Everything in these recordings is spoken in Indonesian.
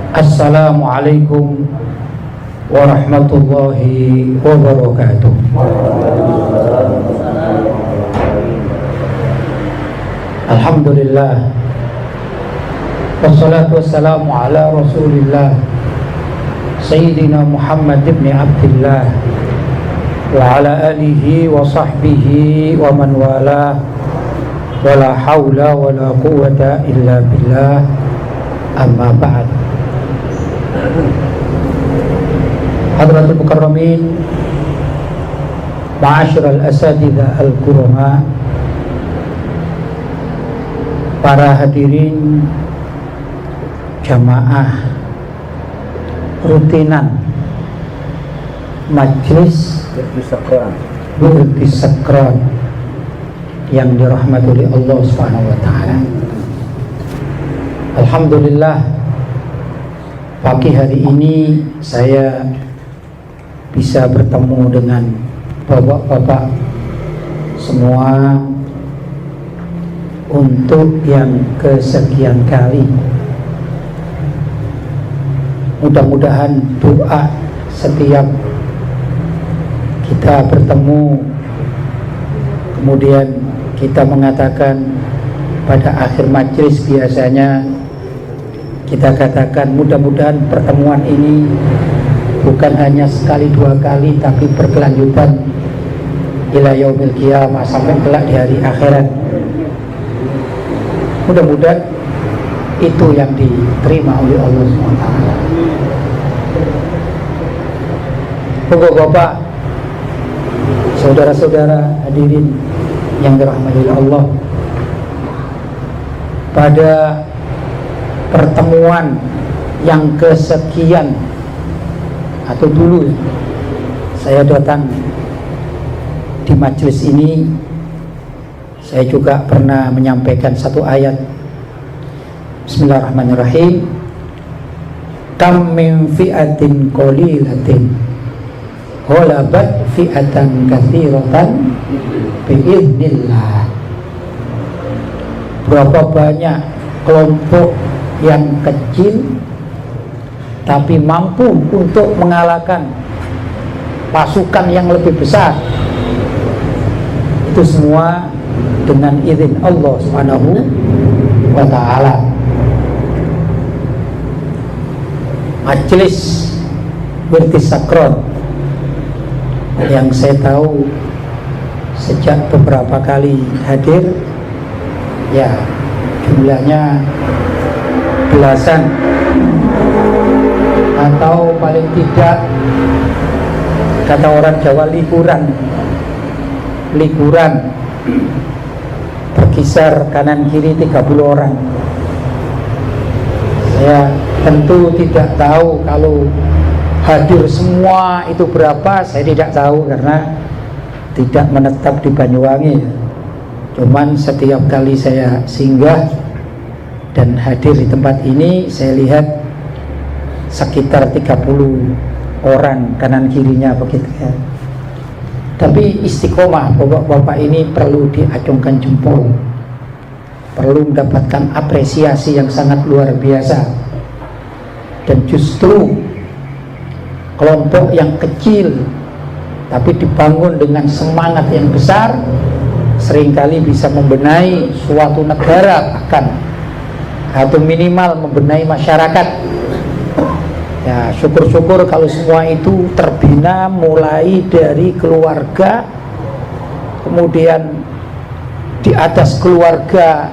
Assalamualaikum warahmatullahi wabarakatuh. Alhamdulillah, wassalatu wassalamu ala rasulillah Sayyidina Muhammad ibn Abdillah wa ala alihi wa sahbihi wa man wala wa la hawla wa la quwwata illa billah, amma ba'd. Hadratul Mukarramin, Ma'asyiral Asatidzah Al-Kurama, para hadirin jamaah rutinan Majelis Wirdus Sakron yang dirahmati oleh Allah Subhanahu wa taala. Alhamdulillah, pagi hari ini saya bisa bertemu dengan bapak-bapak semua untuk yang kesekian kali. Mudah-mudahan doa setiap kita bertemu, kemudian kita mengatakan pada akhir majelis, biasanya kita katakan mudah-mudahan pertemuan ini bukan hanya sekali dua kali, tapi berkelanjutan ila yaumil qiyamah, sampai kelak di hari akhirat. Mudah-mudahan itu yang diterima oleh Allah SWT. Bapak-bapak, saudara-saudara hadirin yang dirahmati Allah, pada pertemuan yang kesekian atau dulu saya datang di majelis ini, saya juga pernah menyampaikan satu ayat. Bismillahirrahmanirrahim. Kam min fi'atin qalilatin ghalabat fi'atan katsiratan bi'iznillah. Berapa banyak kelompok yang kecil tapi mampu untuk mengalahkan pasukan yang lebih besar. Itu semua dengan izin Allah Subhanahu wa ta'ala. Majelis Wirdus Sakron yang saya tahu sejak beberapa kali hadir, ya jumlahnya belasan atau paling tidak kata orang Jawa likuran berkisar kanan kiri 30 orang. Saya tentu tidak tahu kalau hadir semua itu berapa, saya tidak tahu karena tidak menetap di Banyuwangi. Cuman setiap kali saya singgah dan hadir di tempat ini, saya lihat sekitar 30 orang kanan kirinya begitu ya. Tapi istiqomah bapak-bapak ini perlu diacungkan jempol, perlu mendapatkan apresiasi yang sangat luar biasa. Dan justru kelompok yang kecil tapi dibangun dengan semangat yang besar seringkali bisa membenahi suatu negara, bahkan atau minimal membenahi masyarakat. Ya, syukur-syukur kalau semua itu terbina mulai dari keluarga, kemudian di atas keluarga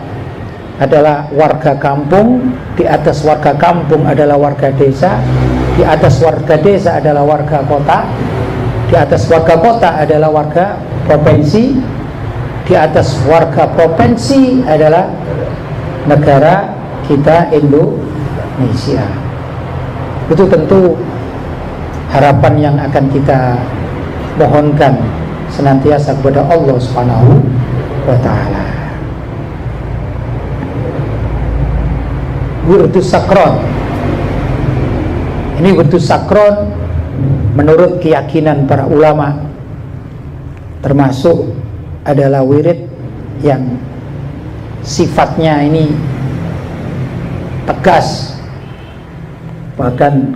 adalah warga kampung, di atas warga kampung adalah warga desa, di atas warga desa adalah warga kota, di atas warga kota adalah warga provinsi, di atas warga provinsi adalah negara kita Indonesia. Itu tentu harapan yang akan kita mohonkan senantiasa kepada Allah Subhanahu wa ta'ala. Wirdus Sakron, ini Wirdus Sakron menurut keyakinan para ulama termasuk adalah wirid yang sifatnya ini tegas, bahkan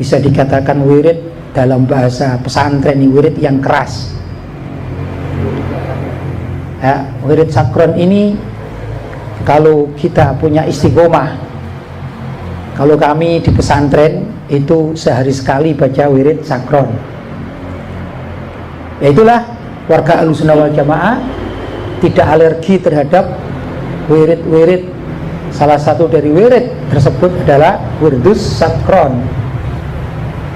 bisa dikatakan wirid dalam bahasa pesantren ini wirid yang keras. Ya, wirid sakron ini kalau kita punya istiqomah, kalau kami di pesantren itu sehari sekali baca wirid sakron. Ya itulah warga Ahlussunnah wal Jamaah tidak alergi terhadap wirid-wirid. Salah satu dari wirid tersebut adalah wirdus sakron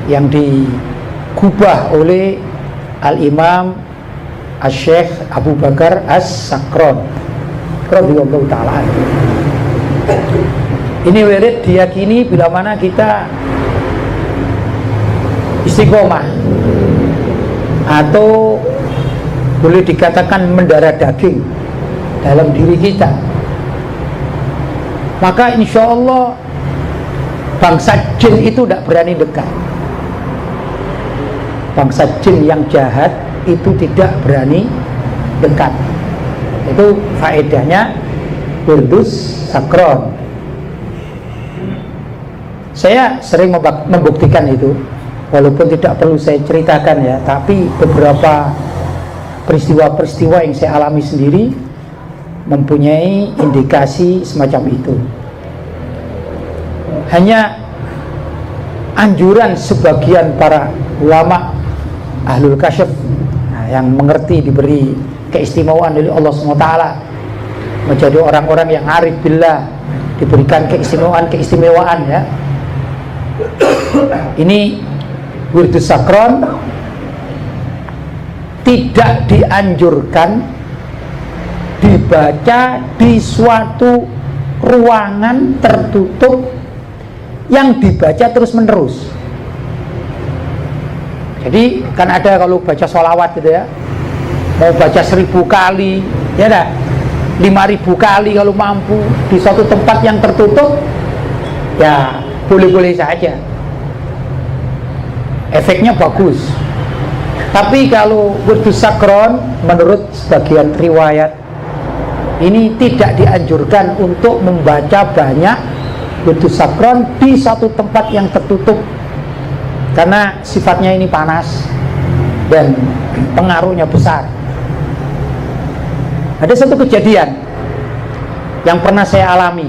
yang digubah oleh Al-Imam Asy-Syaikh Abu Bakar As-Sakron radhiyallahu ta'ala. Ini wirid diyakini bila mana kita istiqomah atau boleh dikatakan mendarah daging dalam diri kita, maka insya Allah bangsa jin itu tidak berani dekat. Bangsa jin yang jahat itu tidak berani dekat. Itu faedahnya wirdus sakron. Saya sering membuktikan itu, walaupun tidak perlu saya ceritakan ya, tapi beberapa peristiwa-peristiwa yang saya alami sendiri mempunyai indikasi semacam itu. Hanya anjuran sebagian para ulama ahlul kasyaf yang mengerti, diberi keistimewaan oleh Allah SWT, menjadi orang-orang yang arif billah, diberikan keistimewaan ya. Ini wirdus sakron tidak dianjurkan dibaca di suatu ruangan tertutup yang dibaca terus menerus. Jadi kan ada kalau baca sholawat gitu ya, mau baca 1000 kali ya dah, 5000 kali kalau mampu di suatu tempat yang tertutup ya boleh-boleh saja, efeknya bagus. Tapi kalau wirdus sakron menurut sebagian riwayat ini tidak dianjurkan untuk membaca banyak wirdus sakron di satu tempat yang tertutup, karena sifatnya ini panas dan pengaruhnya besar. Ada satu kejadian yang pernah saya alami.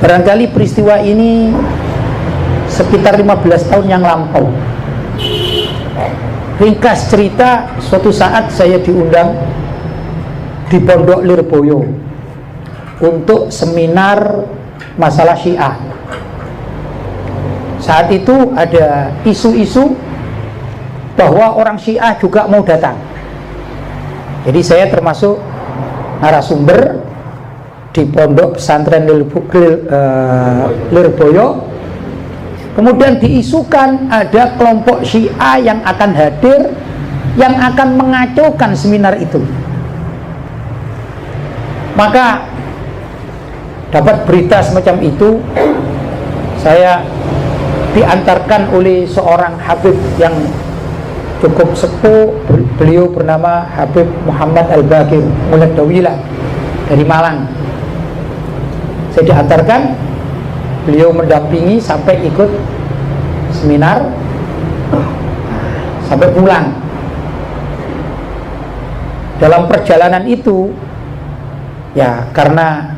Barangkali peristiwa ini sekitar 15 tahun yang lampau. Ringkas cerita, suatu saat saya diundang di Pondok Lirboyo untuk seminar masalah Syiah. Saat itu ada isu-isu bahwa orang Syiah juga mau datang. Jadi saya termasuk narasumber di Pondok Pesantren Lirboyo. Kemudian diisukan ada kelompok Syiah yang akan hadir, yang akan mengacaukan seminar itu. Maka dapat berita semacam itu, saya diantarkan oleh seorang Habib yang cukup sepuh. Beliau bernama Habib Muhammad Al-Baqir Muladawilah dari Malang. Saya diantarkan, beliau mendampingi sampai ikut seminar, sampai pulang. Dalam perjalanan itu ya, karena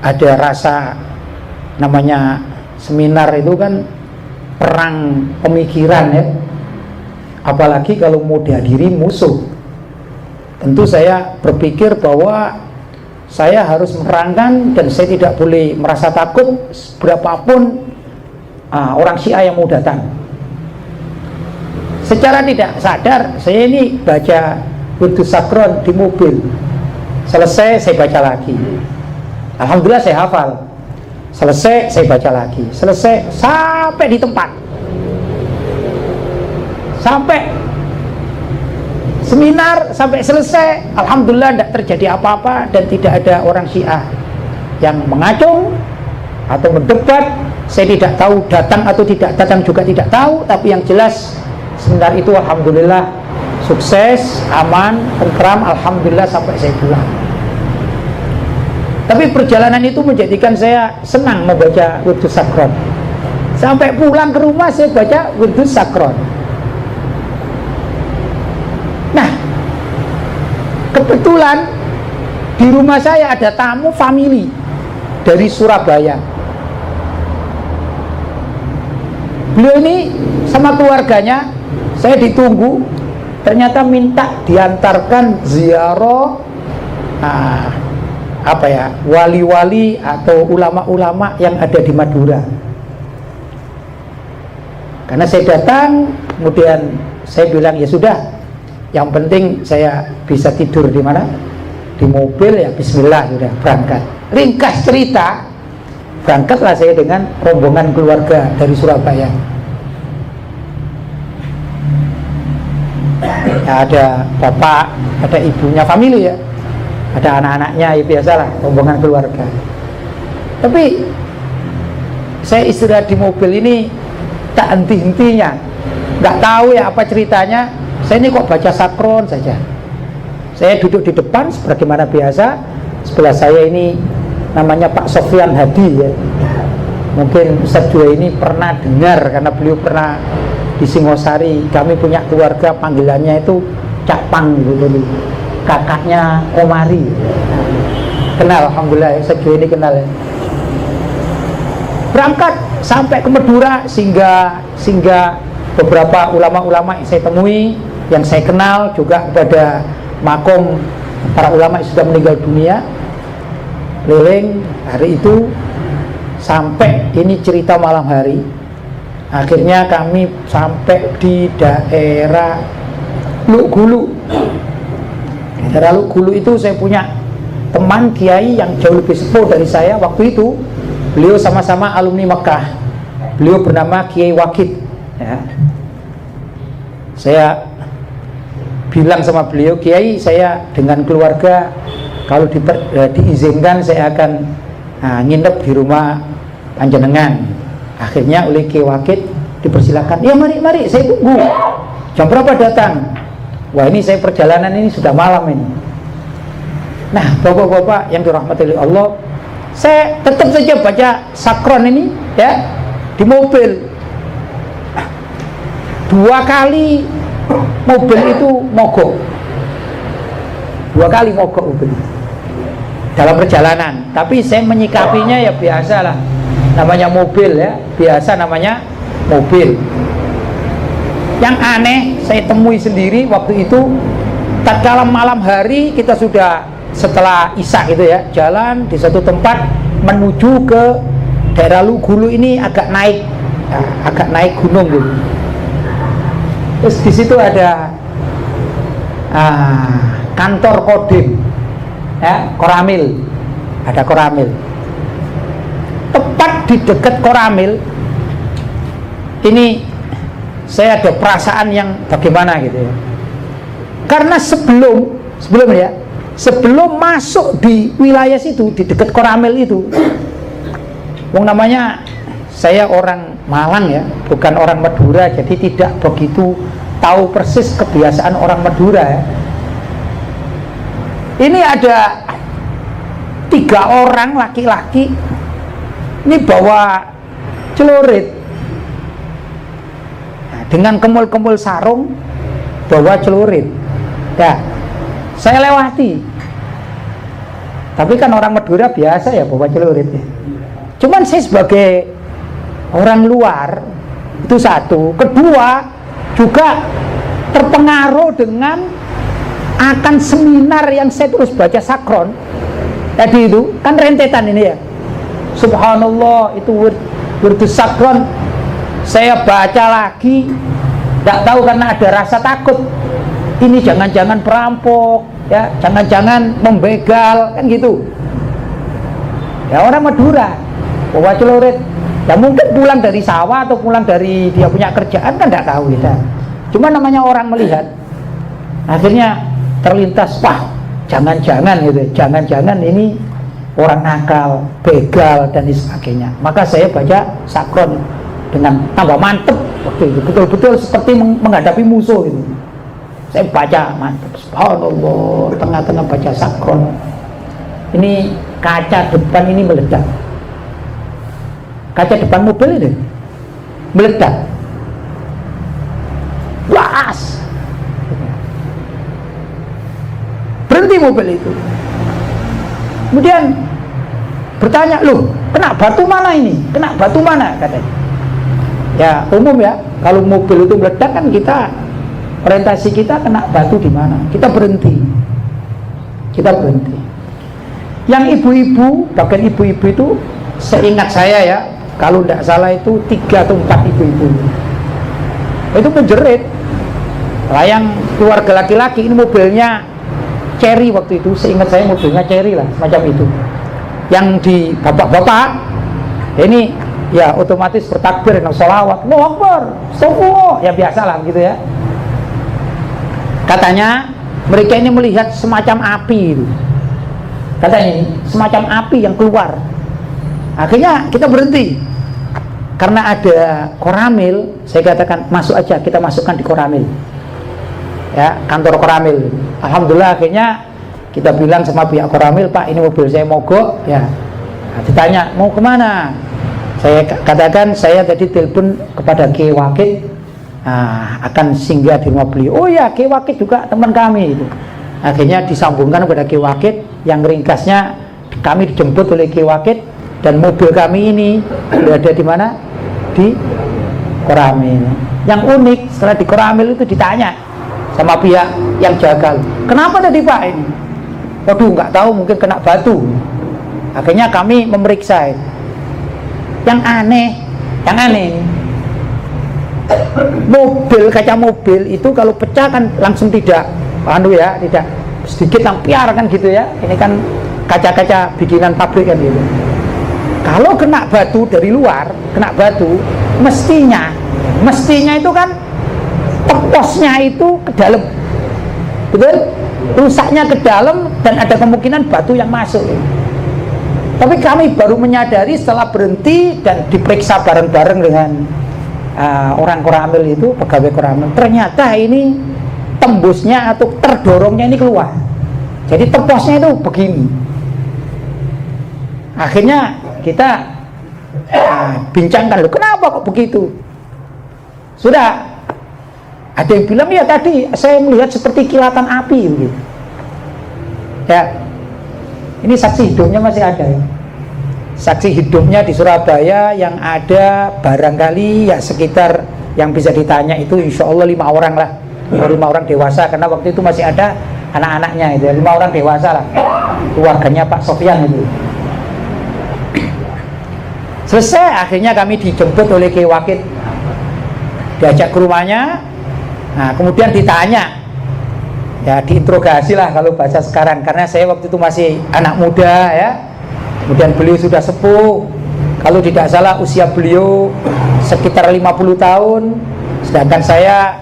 ada rasa, namanya seminar itu kan perang pemikiran ya, apalagi kalau mau dihadiri musuh. Tentu saya berpikir bahwa saya harus menerangkan dan saya tidak boleh merasa takut berapapun orang Syiah yang mau datang. Secara tidak sadar saya ini baca wirdus sakron di mobil. Selesai saya baca lagi. Alhamdulillah saya hafal. Selesai saya baca lagi. Selesai sampai di tempat. Sampai seminar sampai selesai, alhamdulillah tidak terjadi apa-apa dan tidak ada orang Syiah yang mengacung atau mendebat. Saya tidak tahu datang atau tidak datang juga tidak tahu, tapi yang jelas seminar itu alhamdulillah sukses, aman, tentram, alhamdulillah sampai saya pulang. Tapi perjalanan itu menjadikan saya senang membaca Wirdus Sakron. Sampai pulang ke rumah saya baca Wirdus Sakron. Nah, kebetulan di rumah saya ada tamu family dari Surabaya. Beliau ini sama keluarganya, saya ditunggu, ternyata minta diantarkan ziarah wali-wali atau ulama-ulama yang ada di Madura. Karena saya datang, kemudian saya bilang ya sudah, yang penting saya bisa tidur di mana? Di mobil, ya bismillah, sudah berangkat. Ringkas cerita, berangkatlah saya dengan rombongan keluarga dari Surabaya. Ya, ada bapak, ada ibunya, family ya, ada anak-anaknya, ya biasalah rombongan keluarga. Tapi saya istirahat di mobil ini tak henti-hentinya, nggak tahu ya apa ceritanya. Saya ini kok baca sakron saja. Saya duduk di depan sebagaimana biasa. Sebelah saya ini namanya Pak Sofyan Hadi ya. Mungkin Ustaz Dua ini pernah dengar karena beliau pernah di Singosari. Kami punya keluarga panggilannya itu Cak Pang gitu, jadi kakaknya Komari. Kenal, alhamdulillah Ustaz Dua ini kenal ya. Berangkat sampai ke Madura, sehingga beberapa ulama-ulama yang saya temui, yang saya kenal, juga pada makom para ulama yang sudah meninggal dunia, keliling hari itu sampai ini cerita malam hari. Akhirnya kami sampai di daerah Luk Gulu. Daerah Luk Gulu itu saya punya teman kiai yang jauh lebih sepuh dari saya waktu itu. Beliau sama-sama alumni Mekah. Beliau bernama Kiai Wakid ya. Saya bilang sama beliau, Kiai, saya dengan keluarga kalau diizinkan saya akan nginep di rumah panjenengan. Akhirnya oleh Kiai Wakid dipersilakan. Ya mari saya tunggu. Jam berapa datang? Wah, ini saya perjalanan ini sudah malam ini. Nah, bapak-bapak yang dirahmati oleh Allah, saya tetap saja baca sakron ini ya di mobil. 2 kali mobil itu mogok. 2 kali mogok mobil dalam perjalanan. Tapi saya menyikapinya ya biasalah. Namanya mobil ya, biasa namanya mobil. Yang aneh saya temui sendiri waktu itu, tatkala malam hari kita sudah setelah Isya itu ya, jalan di satu tempat menuju ke daerah Lugulu ini agak naik gunung gitu. Terus di situ ada kantor Kodim ya, Koramil. Ada Koramil. Tepat di dekat Koramil ini saya ada perasaan yang bagaimana gitu ya. Karena sebelum masuk di wilayah situ, di dekat Koramil itu, namanya saya orang Malang ya, bukan orang Madura, jadi tidak begitu tahu persis kebiasaan orang Madura ya. Ini ada 3 orang laki-laki, ini bawa celurit, nah, dengan kemul-kemul sarung, bawa celurit. Ya, saya lewati. Tapi kan orang Madura biasa ya bawa celurit ya. Cuman saya sebagai orang luar itu satu, kedua juga terpengaruh dengan akan seminar yang saya terus baca sakron tadi itu kan rentetan ini ya. Subhanallah, itu Wirdus Sakron saya baca lagi, tidak tahu karena ada rasa takut. Ini jangan-jangan perampok ya, jangan-jangan membegal kan gitu ya. Orang Madura bawa celurit ya, mungkin pulang dari sawah atau pulang dari dia punya kerjaan kan tidak tahu kita. Cuma namanya orang melihat, akhirnya terlintas, wah jangan-jangan gitu, jangan-jangan ini orang nakal, begal dan sebagainya. Maka saya baca sakron dengan tambah mantep waktu itu, betul-betul seperti menghadapi musuh gitu. Saya baca mantep, subhanallah, tengah-tengah baca sakron. Ini kaca depan ini meledak. Kaca depan mobil ini meledak. Las. Berhenti mobil itu. Kemudian bertanya, loh, kena batu mana ini? Kena batu mana? Katanya. Ya umum ya, kalau mobil itu meledak kan kita orientasi kita kena batu di mana? Kita berhenti. Yang ibu-ibu, bahkan ibu-ibu itu seingat saya ya, kalau tidak salah itu 3 atau 4 ibu-ibu itu menjerit. Yang keluarga laki-laki ini mobilnya Cherry waktu itu, seingat saya mobilnya Cherry lah, semacam itu. Yang di bapak-bapak ini ya otomatis bertakbir, sholawat, Allahu Akbar, astagfirullah, ya biasalah gitu ya. Katanya mereka ini melihat semacam api itu. Katanya ini semacam api yang keluar. Akhirnya kita berhenti karena ada koramil. Saya katakan masuk aja, kita masukkan di koramil ya, kantor koramil. Alhamdulillah akhirnya kita bilang sama pihak koramil, Pak ini mobil saya mogok ya. Nah, ditanya mau kemana, saya katakan saya tadi telepon kepada Kiai Wakid, akan singgah di rumah beliau. Oh ya, Kiai Wakid juga teman kami itu. Akhirnya disambungkan kepada Kiai Wakid, yang ringkasnya kami dijemput oleh Kiai Wakid dan mobil kami ini berada di mana? Di koramil. Yang unik setelah di koramil itu ditanya sama pihak yang jagal, kenapa tadi Pak ini? Waduh, nggak tahu, mungkin kena batu. Akhirnya kami memeriksa. Yang aneh mobil, kaca mobil itu kalau pecah kan langsung tidak tidak sedikit lampiar kan gitu ya. Ini kan kaca-kaca bikinan pabrik kan gitu. Kalau kena batu dari luar, mestinya itu kan teposnya itu ke dalam, betul? Rusaknya ke dalam dan ada kemungkinan batu yang masuk. Tapi kami baru menyadari setelah berhenti dan diperiksa bareng-bareng dengan orang koramil itu, pegawai koramil. Ternyata ini tembusnya atau terdorongnya ini keluar. Jadi teposnya itu begini. Akhirnya kita bincangkan, loh kenapa kok begitu? Sudah ada yang bilang ya tadi saya melihat seperti kilatan api begitu. Ya, ini saksi hidupnya masih ada ya. Saksi hidupnya di Surabaya yang ada barangkali ya sekitar yang bisa ditanya itu insya Allah 5 orang lah, 5 orang dewasa, karena waktu itu masih ada anak-anaknya itu, 5 orang dewasa lah, keluarganya Pak Sofyan itu. Selesai akhirnya kami dijemput oleh Kiai Wakid, diajak ke rumahnya. Nah kemudian ditanya, ya diinterogasi lah kalau bahasa sekarang, karena saya waktu itu masih anak muda ya. Kemudian beliau sudah sepuh, kalau tidak salah usia beliau sekitar 50 tahun, sedangkan saya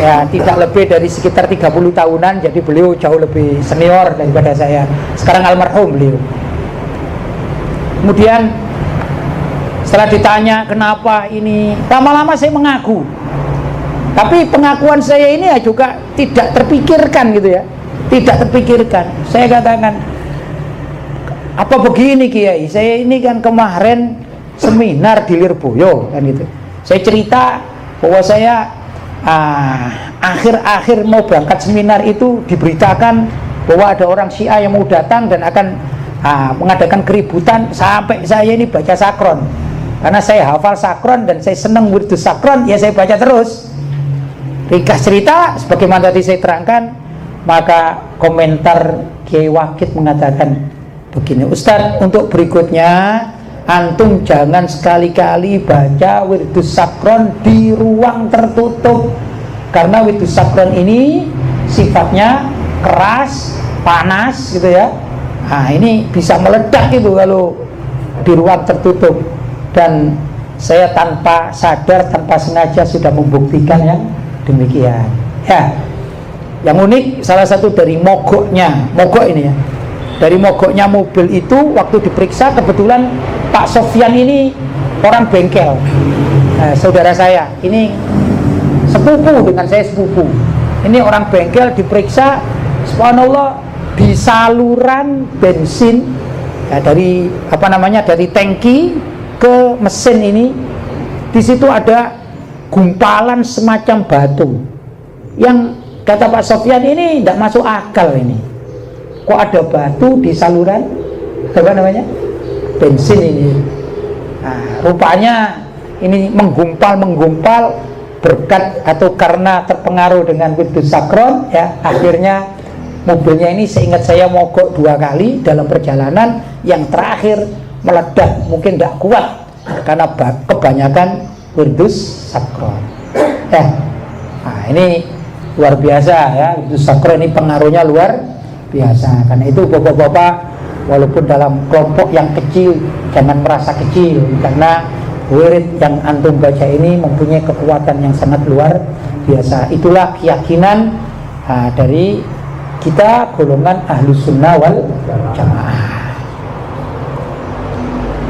ya tidak lebih dari sekitar 30 tahunan, jadi beliau jauh lebih senior daripada saya. Sekarang almarhum beliau. Kemudian setelah ditanya kenapa ini, lama-lama saya mengaku. Tapi pengakuan saya ini ya juga tidak terpikirkan gitu ya, tidak terpikirkan. Saya katakan, apa begini Kiai, saya ini kan kemarin seminar di Lirboyo kan gitu. Saya cerita bahwa saya akhir-akhir mau berangkat seminar itu diberitakan bahwa ada orang Syiah yang mau datang dan akan mengadakan keributan, sampai saya ini baca sakron. Karena saya hafal sakron dan saya senang wirdus sakron, ya saya baca terus. Ringkas cerita, sebagaimana tadi saya terangkan, maka komentar Kiai Wakid mengatakan begini, Ustadz, untuk berikutnya antum jangan sekali-kali baca wirdus sakron di ruang tertutup, karena wirdus sakron ini sifatnya keras, panas gitu ya. Nah ini bisa meledak itu kalau di ruang tertutup, dan saya tanpa sadar, tanpa sengaja sudah membuktikan yang demikian ya. Yang unik salah satu dari mogok ini ya, dari mogoknya mobil itu waktu diperiksa, kebetulan Pak Sofyan ini orang bengkel, saudara saya ini sepupu dengan saya, sepupu ini orang bengkel, diperiksa subhanallah di saluran bensin ya, dari apa namanya, dari tangki ke mesin ini. Di situ ada gumpalan semacam batu yang kata Pak Sofyan ini tidak masuk akal ini. Kok ada batu di saluran apa namanya bensin ini? Nah, rupanya ini menggumpal berkat atau karena terpengaruh dengan Wirdus Sakron, ya, akhirnya mobilnya ini seingat saya mogok 2 kali dalam perjalanan. Yang terakhir meledak, mungkin tidak kuat karena kebanyakan Wirdus Sakron. Nah, ini luar biasa ya, Wirdus Sakron ini pengaruhnya luar biasa. Karena itu bapak-bapak, walaupun dalam kelompok yang kecil, jangan merasa kecil, karena wirid yang antum baca ini mempunyai kekuatan yang sangat luar biasa. Itulah keyakinan dari kita golongan Ahlus Sunnah wal Jamaah.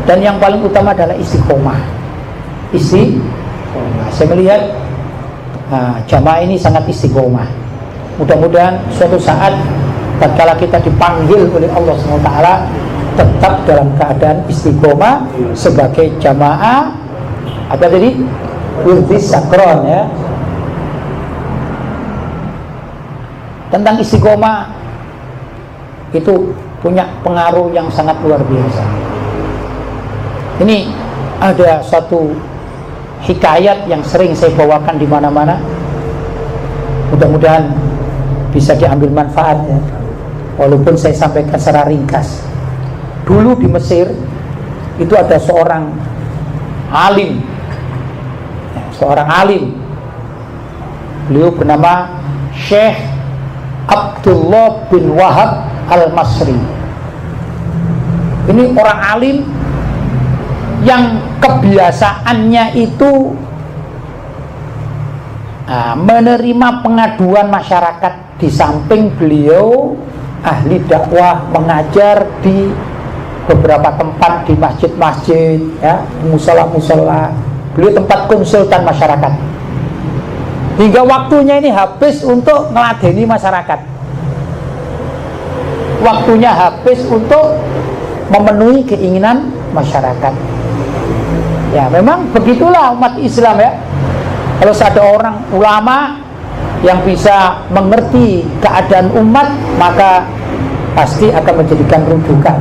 Dan yang paling utama adalah istiqomah. Saya melihat jamaah ini sangat istiqomah. Mudah-mudahan suatu saat tatkala kita dipanggil oleh Allah SWT, tetap dalam keadaan istiqomah sebagai jamaah apa tadi? Wirdus Sakron, ya. Tentang istiqomah itu punya pengaruh yang sangat luar biasa. Ini ada suatu hikayat yang sering saya bawakan di mana-mana. Mudah-mudahan bisa diambil manfaatnya, walaupun saya sampaikan secara ringkas. Dulu di Mesir itu ada seorang alim, beliau bernama Syekh Abdullah bin Wahab Al-Masri. Ini orang alim yang kebiasaannya itu menerima pengaduan masyarakat. Di samping beliau ahli dakwah, mengajar di beberapa tempat, di masjid-masjid, ya, musola-musola. Beliau tempat konsultan masyarakat. Hingga waktunya ini habis untuk meladeni masyarakat. Waktunya habis untuk memenuhi keinginan masyarakat. Ya, memang begitulah umat Islam, ya. Kalau ada orang ulama yang bisa mengerti keadaan umat, maka pasti akan menjadikan rujukan.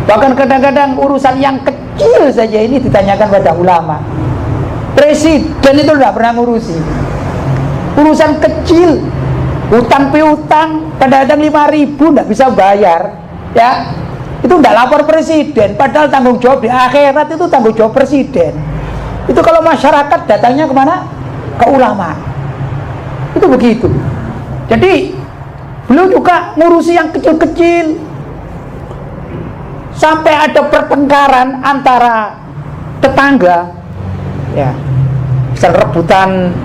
Bahkan kadang-kadang urusan yang kecil saja ini ditanyakan pada ulama. Presiden itu tidak pernah ngurusi urusan kecil, hutang piutang kadang-kadang 5.000 tidak bisa bayar, ya, itu tidak lapor presiden, padahal tanggung jawab di akhirat itu tanggung jawab presiden. Itu kalau masyarakat datangnya kemana? Ke ulama. Itu begitu. Jadi beliau juga ngurusi yang kecil-kecil. Sampai ada pertengkaran antara tetangga, ya, misal rebutan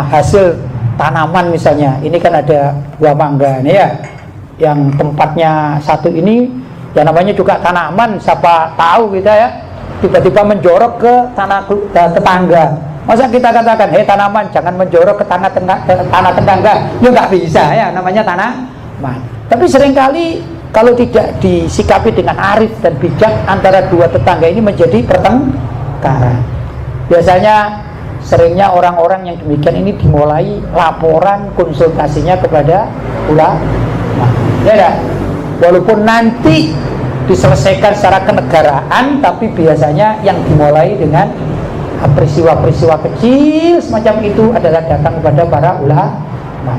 hasil tanaman misalnya. Ini kan ada buah mangga nih, ya, yang tempatnya satu ini, yang namanya juga tanaman, siapa tahu kita, ya, tiba-tiba menjorok ke tanah tetangga. Masa kita katakan, hei tanaman, jangan menjorok ke tanah tetangga? Ya nggak bisa, ya, namanya tanaman. Tapi seringkali kalau tidak disikapi dengan arif dan bijak, antara dua tetangga ini menjadi pertengkaran. Biasanya seringnya orang-orang yang demikian ini dimulai laporan konsultasinya kepada ulama. Ya, walaupun nanti diselesaikan secara kenegaraan, tapi biasanya yang dimulai dengan peristiwa-peristiwa kecil semacam itu adalah datang kepada para ulama,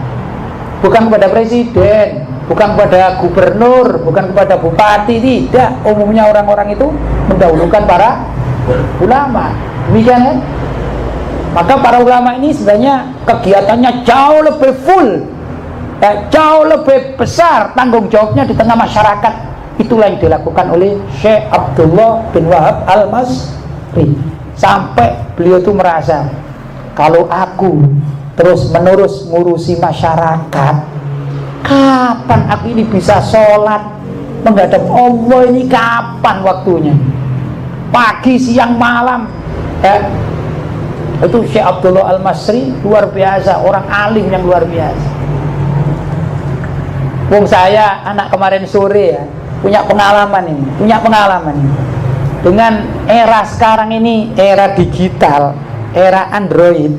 bukan kepada presiden, bukan kepada gubernur, bukan kepada bupati. Tidak, umumnya orang-orang itu mendahulukan para ulama. Demikian, kan? Maka para ulama ini sebenarnya kegiatannya jauh lebih full, ya, jauh lebih besar tanggung jawabnya di tengah masyarakat. Itulah yang dilakukan oleh Syekh Abdullah bin Wahab Al-Masri. Sampai beliau itu merasa, kalau aku terus-menerus ngurusi masyarakat, kapan aku ini bisa sholat menghadap Allah ini, kapan waktunya? Pagi, siang, malam, ya. Itu Syekh Abdullah Al-Masri luar biasa, orang alim yang luar biasa. Wong saya anak kemarin sore ya, punya pengalaman ini, dengan era sekarang ini, era digital, era Android.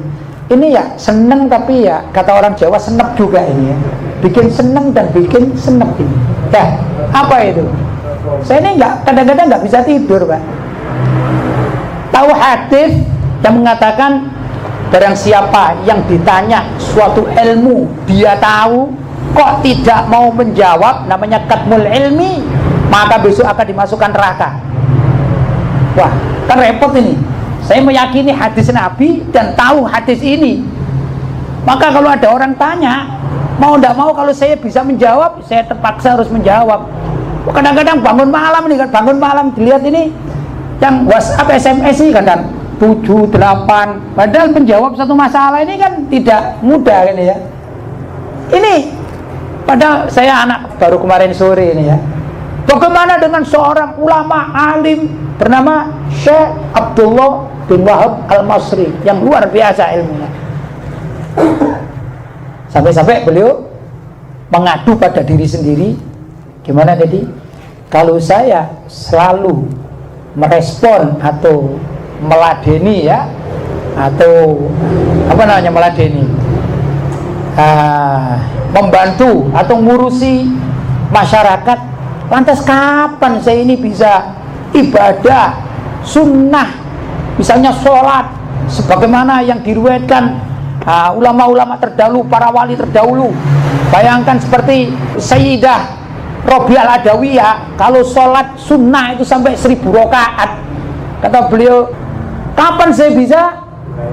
Ini ya seneng, tapi ya kata orang Jawa senep juga ini ya. Bikin seneng dan bikin senep ini. Ya, apa itu? Saya ini kadang-kadang nggak bisa tidur, Pak. Tahu hadis yang mengatakan barang siapa yang ditanya suatu ilmu dia tahu kok tidak mau menjawab, namanya katmul ilmi, maka besok akan dimasukkan neraka. Wah, kan repot ini. Saya meyakini hadis Nabi dan tahu hadis ini. Maka kalau ada orang tanya, mau tidak mau kalau saya bisa menjawab, saya terpaksa harus menjawab. Kadang-kadang bangun malam nih, bangun malam dilihat ini yang WhatsApp, SMS ini kadang 7, 8. Padahal menjawab satu masalah ini kan tidak mudah kan ya. Ini padahal saya anak baru kemarin sore ini ya. Bagaimana dengan seorang ulama alim bernama Syekh Abdullah bin Wahab Al-Masri yang luar biasa ilmunya. Sampai-sampai beliau mengadu pada diri sendiri. Gimana tadi? Kalau saya selalu merespon atau meladeni ya, atau apa namanya meladeni, membantu atau ngurusi masyarakat, lantas kapan saya ini bisa ibadah sunnah, misalnya sholat sebagaimana yang diriwayatkan ulama-ulama terdahulu, para wali terdahulu. Bayangkan seperti Sayyidah Robiah Al-Adawiyah, kalau sholat sunnah itu sampai 1000 rakaat. Kata beliau, kapan saya bisa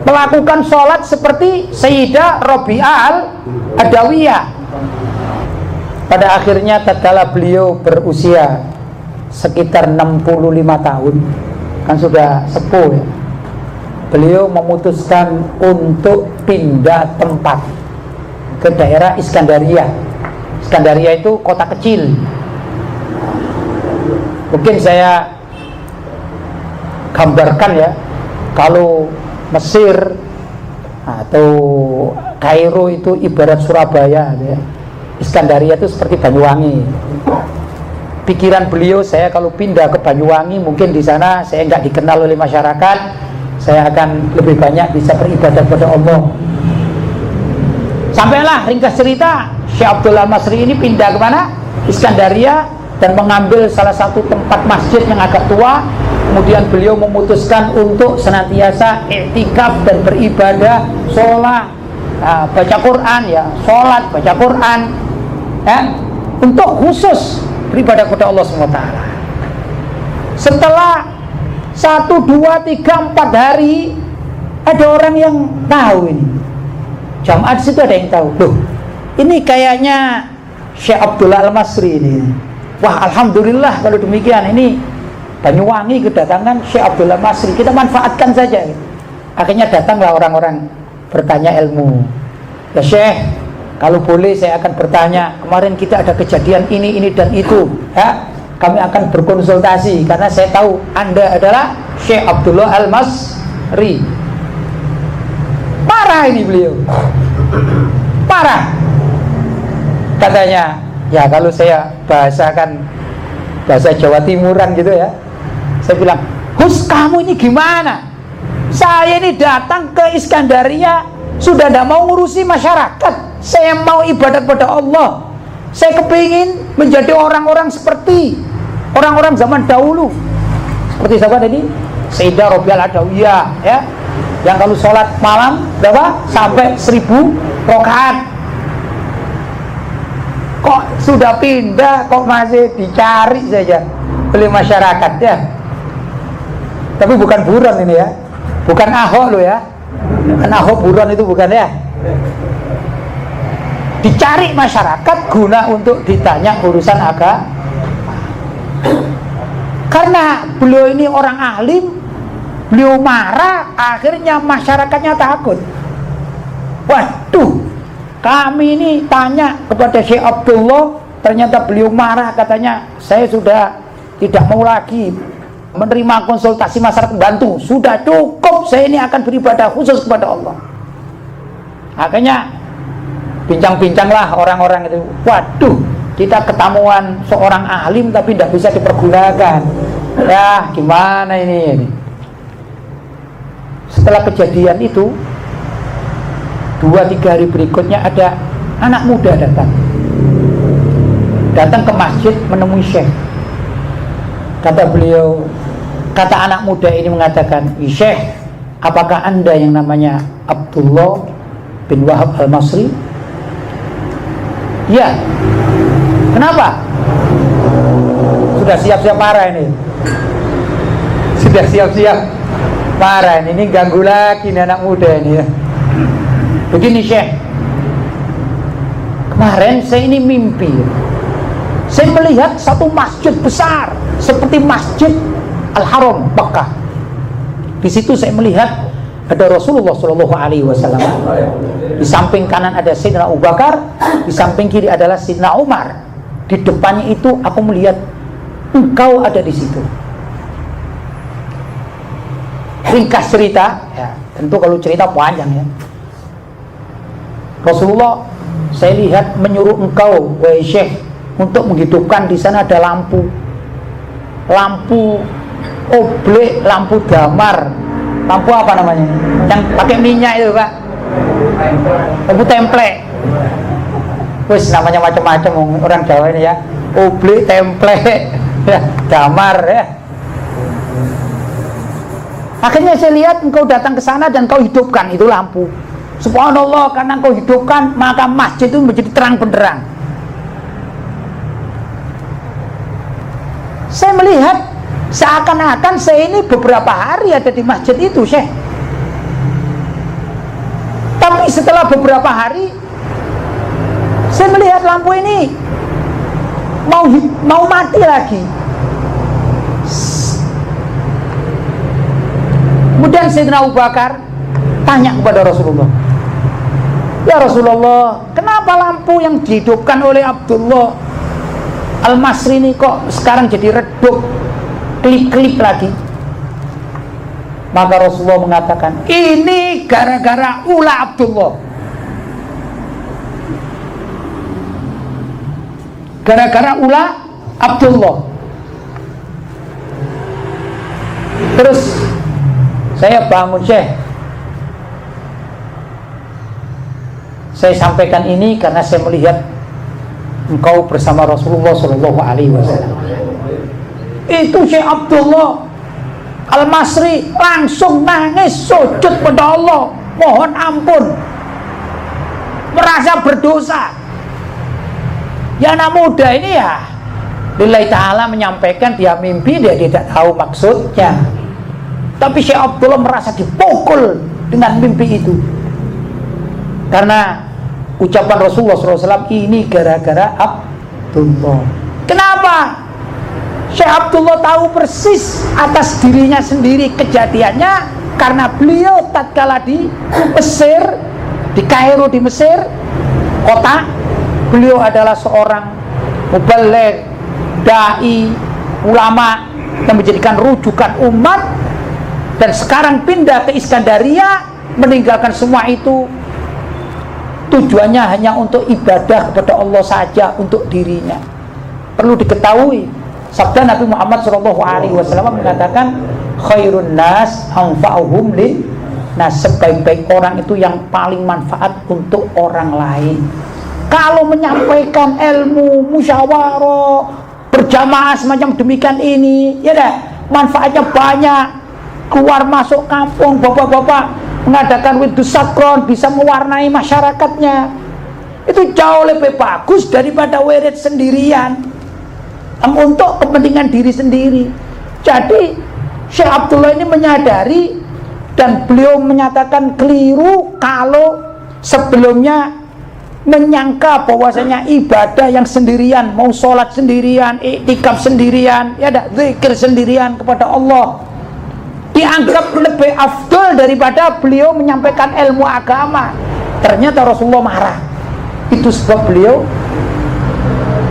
melakukan sholat seperti Sayyidah Robiah Al-Adawiyah? Pada akhirnya tatkala beliau berusia sekitar 65 tahun, kan sudah sepuh ya, beliau memutuskan untuk pindah tempat ke daerah Iskandaria. Iskandaria itu kota kecil. Mungkin saya gambarkan ya, kalau Mesir atau Kairo itu ibarat Surabaya ya. Iskandaria itu seperti Banyuwangi. Pikiran beliau, saya kalau pindah ke Banyuwangi, mungkin di sana saya nggak dikenal oleh masyarakat, saya akan lebih banyak bisa beribadah kepada Allah. Sampailah ringkas cerita, Syekh Abdullah Al-Masri ini pindah ke mana? Iskandaria, dan mengambil salah satu tempat masjid yang agak tua. Kemudian beliau memutuskan untuk senantiasa iktikaf dan beribadah, sholat, baca Quran ya, sholat, baca Quran ya, untuk khusus beribadah kepada Allah SWT. Setelah 1, 2, 3, 4 hari, ada orang yang tahu ini. Jamaah di situ ada yang tahu. Loh, ini kayaknya Syekh Abdullah Al-Masri ini. Wah, alhamdulillah kalau demikian, ini Banyuwangi kedatangan Syekh Abdullah Al-Masri, kita manfaatkan saja. Akhirnya datanglah orang-orang bertanya ilmu. Ya Syekh, kalau boleh saya akan bertanya, kemarin kita ada kejadian ini dan itu ya, kami akan berkonsultasi karena saya tahu Anda adalah Syekh Abdullah Al-Masri. Parah ini beliau, parah. Katanya, ya kalau saya bahasakan bahasa Jawa Timuran gitu ya, saya bilang, Hus, kamu ini gimana? Saya ini datang ke Iskandaria sudah tidak mau ngurusi masyarakat, saya mau ibadat pada Allah. Saya kepingin menjadi orang-orang seperti orang-orang zaman dahulu. Seperti siapa tadi? Sayyidah Robiah Al-Adawiyah ya, yang kalau sholat malam berapa? Sampai 1000 rakaat. Kok sudah pindah, kok masih dicari saja oleh masyarakat ya. Tapi bukan buron ini ya, bukan Ahok lo ya, kan Ahok buron itu bukan ya. Dicari masyarakat guna untuk ditanya urusan agama. Karena beliau ini orang alim, beliau marah, akhirnya masyarakatnya takut. Waduh, kami ini tanya kepada Syekh Abdullah, ternyata beliau marah, katanya saya sudah tidak mau lagi menerima konsultasi masyarakat bantu, sudah cukup, saya ini akan beribadah khusus kepada Allah. Akhirnya bincang-bincanglah orang-orang itu. Waduh, kita ketemuan seorang alim tapi tidak bisa dipergunakan. Ya gimana ini? Setelah kejadian itu 2-3 hari berikutnya ada anak muda datang ke masjid menemui Syekh. Kata anak muda ini mengatakan, Syekh, apakah anda yang namanya Abdullah bin Wahab al-Masri? Ya. Kenapa? Sudah siap-siap marah ini. Sudah siap-siap marah ini ganggu lagi nih anak muda ini ya. Begini Syekh, kemarin saya ini mimpi. Saya melihat satu masjid besar seperti Masjid Al-Haram Mekah. Di situ saya melihat ada Rasulullah SAW. Di samping kanan ada Sayyidina Abu Bakar, di samping kiri adalah Sayyidina Umar. Di depannya itu aku melihat engkau ada di situ. Ringkas cerita, ya, tentu kalau cerita panjang ya. Rasulullah saya lihat menyuruh engkau, wahai Syekh, untuk menghidupkan di sana ada lampu oblek, lampu damar, lampu apa namanya? Yang pakai minyak itu Pak, lampu templek. Wis namanya macam-macam orang Jawa ini ya, oblek, templek, ya, damar ya. Akhirnya saya lihat engkau datang ke sana dan kau hidupkan itu lampu. Subhanallah, karena engkau hidupkan maka masjid itu menjadi terang benderang. Saya melihat seakan-akan saya ini beberapa hari ada di masjid itu, Syekh. Tapi setelah beberapa hari saya melihat lampu ini mau mati lagi. Kemudian Sayyidina Abu Bakar tanya kepada Rasulullah, ya Rasulullah, kenapa lampu yang dihidupkan oleh Abdullah Al-Masri ini kok sekarang jadi redup, kelip-kelip lagi? Maka Rasulullah mengatakan, ini gara-gara ulah Abdullah. Gara-gara ulah Abdullah. Terus saya bangun, Syekh. Saya sampaikan ini karena saya melihat engkau bersama Rasulullah SAW. Itu Syekh Abdullah Al-Masri langsung nangis sujud pada Allah, mohon ampun, merasa berdosa. Ya anak muda ini ya lillahi ta'ala menyampaikan dia mimpi, dia tidak tahu maksudnya. Tapi Syekh Abdullah merasa dipukul dengan mimpi itu. Karena ucapan Rasulullah SAW ini gara-gara Abdullah. Kenapa? Syekh Abdullah tahu persis atas dirinya sendiri kejadiannya, karena beliau tatkala di Mesir, di Kairo di Mesir kota, beliau adalah seorang mubaligh, dai, ulama yang menjadikan rujukan umat. Dan sekarang pindah ke Iskandaria, meninggalkan semua itu, tujuannya hanya untuk ibadah kepada Allah saja, untuk dirinya. Perlu diketahui, sabda Nabi Muhammad SAW mengatakan, khairun nas anfa'uhum lin nas, sebaik-baik orang itu yang paling manfaat untuk orang lain. Kalau menyampaikan ilmu, musyawarah, berjamaah semacam demikian ini, ya dah, manfaatnya banyak. Keluar masuk kampung, bapak-bapak mengadakan widus sakron, bisa mewarnai masyarakatnya. Itu jauh lebih bagus daripada wirid sendirian untuk kepentingan diri sendiri. Jadi Syekh Abdullah ini menyadari, dan beliau menyatakan keliru kalau sebelumnya menyangka bahwasanya ibadah yang sendirian, mau sholat sendirian, iktikaf sendirian, ya ada zikir sendirian kepada Allah, dianggap lebih afdal daripada beliau menyampaikan ilmu agama. Ternyata Rasulullah marah. Itu sebab beliau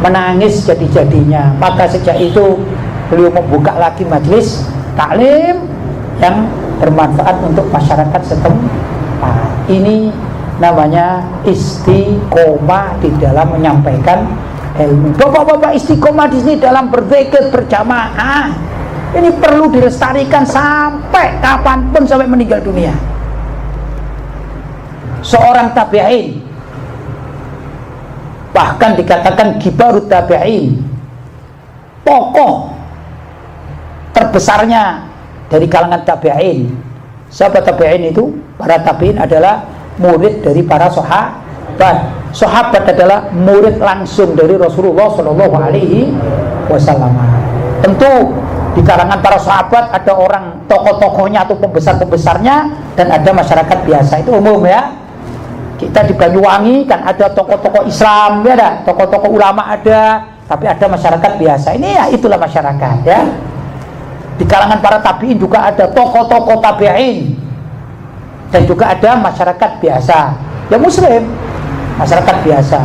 menangis jadi-jadinya. Maka sejak itu beliau membuka lagi majelis taklim yang bermanfaat untuk masyarakat setempat. Ini namanya istiqomah di dalam menyampaikan ilmu. Bapak-bapak istiqomah di sini dalam berzikir berjamaah. Ini perlu dilestarikan sampai kapanpun, sampai meninggal dunia. Seorang tabi'in, bahkan dikatakan kibarut tabi'in, tokoh terbesarnya dari kalangan tabi'in. Siapa tabi'in itu? Para tabi'in adalah murid dari para sahabat. Sahabat adalah murid langsung dari Rasulullah Shallallahu Alaihi Wasallam. Tentu di kalangan para sahabat ada orang tokoh-tokohnya atau pembesar-pembesarnya, dan ada masyarakat biasa. Itu umum ya. Kita di Banyuwangi kan ada tokoh-tokoh Islam, ya ada tokoh-tokoh ulama ada, tapi ada masyarakat biasa. Ini ya itulah masyarakat ya. Di kalangan para tabi'in juga ada tokoh-tokoh tabi'in, dan juga ada masyarakat biasa ya, muslim, masyarakat biasa.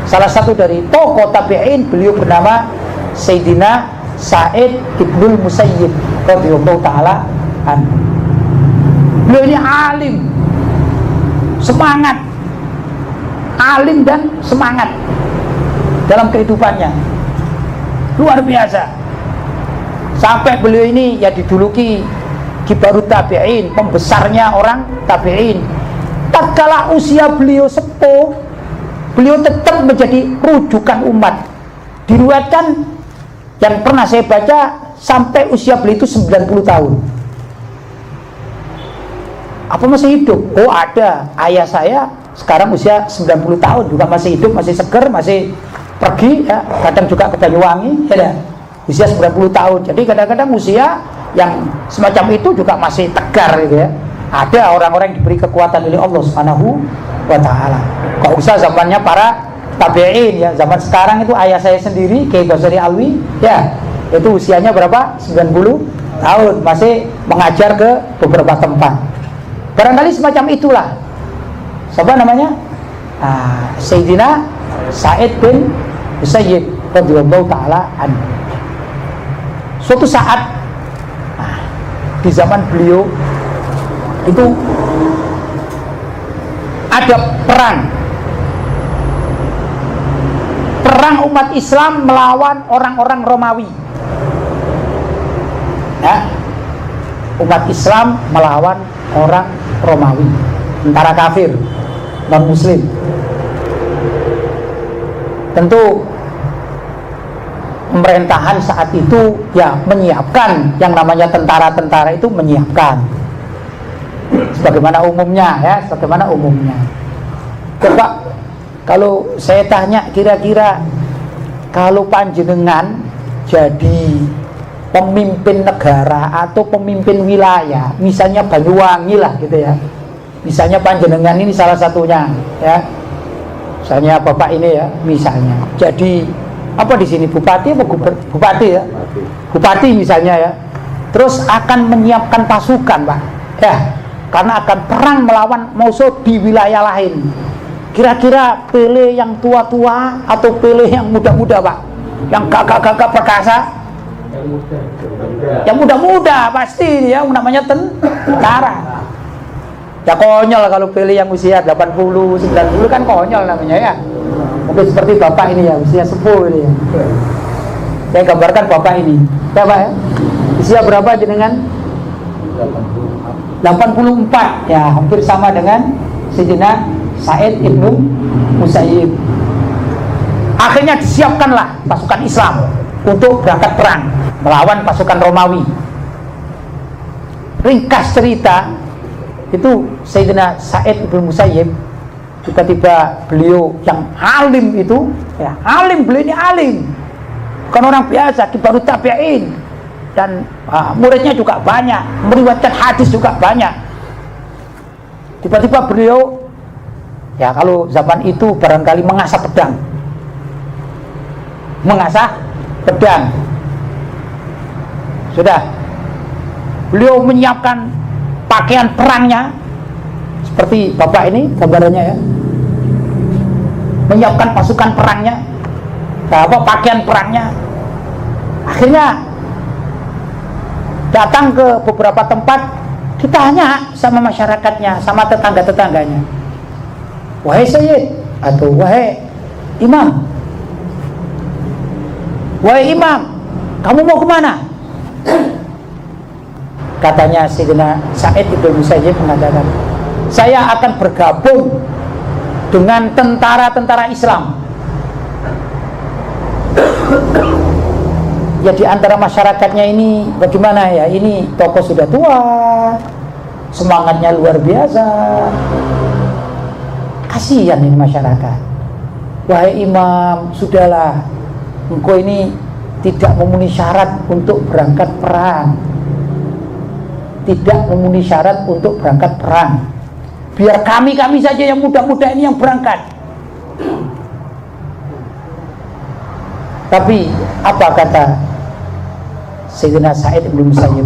Salah satu dari tokoh tabi'in, beliau bernama Sayyidina Sa'id Ibnul Musayyib radhiyallahu ta'ala anhu. Beliau ini alim, semangat, alim dan semangat dalam kehidupannya, luar biasa. Sampai beliau ini ya diduluki kibarut tabi'in, pembesarnya orang tabi'in. Tatkala usia beliau sepuh, beliau tetap menjadi rujukan umat. Diriwayatkan, yang pernah saya baca, sampai usia beliau itu 90 tahun. Apa masih hidup? Oh ada, ayah saya sekarang usia 90 tahun juga masih hidup, masih seger, masih pergi ya, kadang juga ke Banyuwangi ya, usia 90 tahun. Jadi kadang-kadang usia yang semacam itu juga masih tegar gitu ya. Ada orang-orang yang diberi kekuatan oleh Allah Subhanahu wa ta'ala. Gak usah zamannya para tabi'in ya, zaman sekarang itu ayah saya sendiri Kiai Ghazali Alwi ya, itu usianya berapa? 90 tahun, masih mengajar ke beberapa tempat. Barangkali semacam itulah. Siapa namanya? Sayyidina Sa'id bin Musayyib radhiyallahu ta'ala anhu. Suatu saat di zaman beliau itu ada perang umat Islam melawan orang-orang Romawi ya, umat Islam melawan orang Romawi, tentara kafir, non muslim. Tentu pemerintahan saat itu ya menyiapkan yang namanya tentara-tentara itu, menyiapkan sebagaimana umumnya ya, sebagaimana umumnya. Coba kalau saya tanya, kira-kira kalau panjenengan jadi pemimpin negara atau pemimpin wilayah, misalnya Banyuwangi lah gitu ya, misalnya panjenengan ini salah satunya ya, misalnya bapak ini ya, misalnya jadi apa di sini, bupati apa bupati ya, bupati misalnya ya, terus akan menyiapkan pasukan pak ya, karena akan perang melawan musuh di wilayah lain. Kira-kira pilih yang tua-tua atau pilih yang muda-muda pak, yang gagah-gagah perkasa? Yang muda-muda pasti ya, namanya tentara. Ya konyol kalau pilih yang usia 80, 90 kan konyol namanya ya. Mungkin seperti bapak ini ya, usia sepuh ini ya. Saya gambarkan bapak ini, ya pak ya, usia berapa jenengan? 84 ya, hampir sama dengan Sayyidina Sa'id Ibnu Musayyib. Akhirnya disiapkanlah pasukan Islam untuk berangkat perang melawan pasukan Romawi. Ringkas cerita, itu Sayyidina Sa'id Ibnu Musayyib, tiba-tiba beliau yang alim itu ya, alim, beliau ini alim, bukan orang biasa, kibarut tabi'in, dan muridnya juga banyak, meriwayatkan hadis juga banyak. Tiba-tiba beliau ya, kalau zaman itu barangkali mengasah pedang. Sudah, beliau menyiapkan pakaian perangnya seperti bapak ini gambarannya ya, menyiapkan pasukan perangnya, pakaian perangnya. Akhirnya datang ke beberapa tempat, ditanya sama masyarakatnya, sama tetangga-tetangganya, wahai Sayyid atau wahai Imam, Wahai imam, kamu mau kemana? Katanya Sayyidina Sa'id ibn Musayyib mengatakan, saya akan bergabung dengan tentara-tentara Islam. Ya, di antara masyarakatnya ini bagaimana ya, ini tokoh sudah tua, semangatnya luar biasa, kasihan ini masyarakat. Wahai imam, sudahlah, engkau ini tidak memenuhi syarat untuk berangkat perang, tidak memenuhi syarat untuk berangkat perang. Biar kami saja yang muda-muda ini yang berangkat. Tapi apa kata Sayyidina Sa'id ibn Musayyib?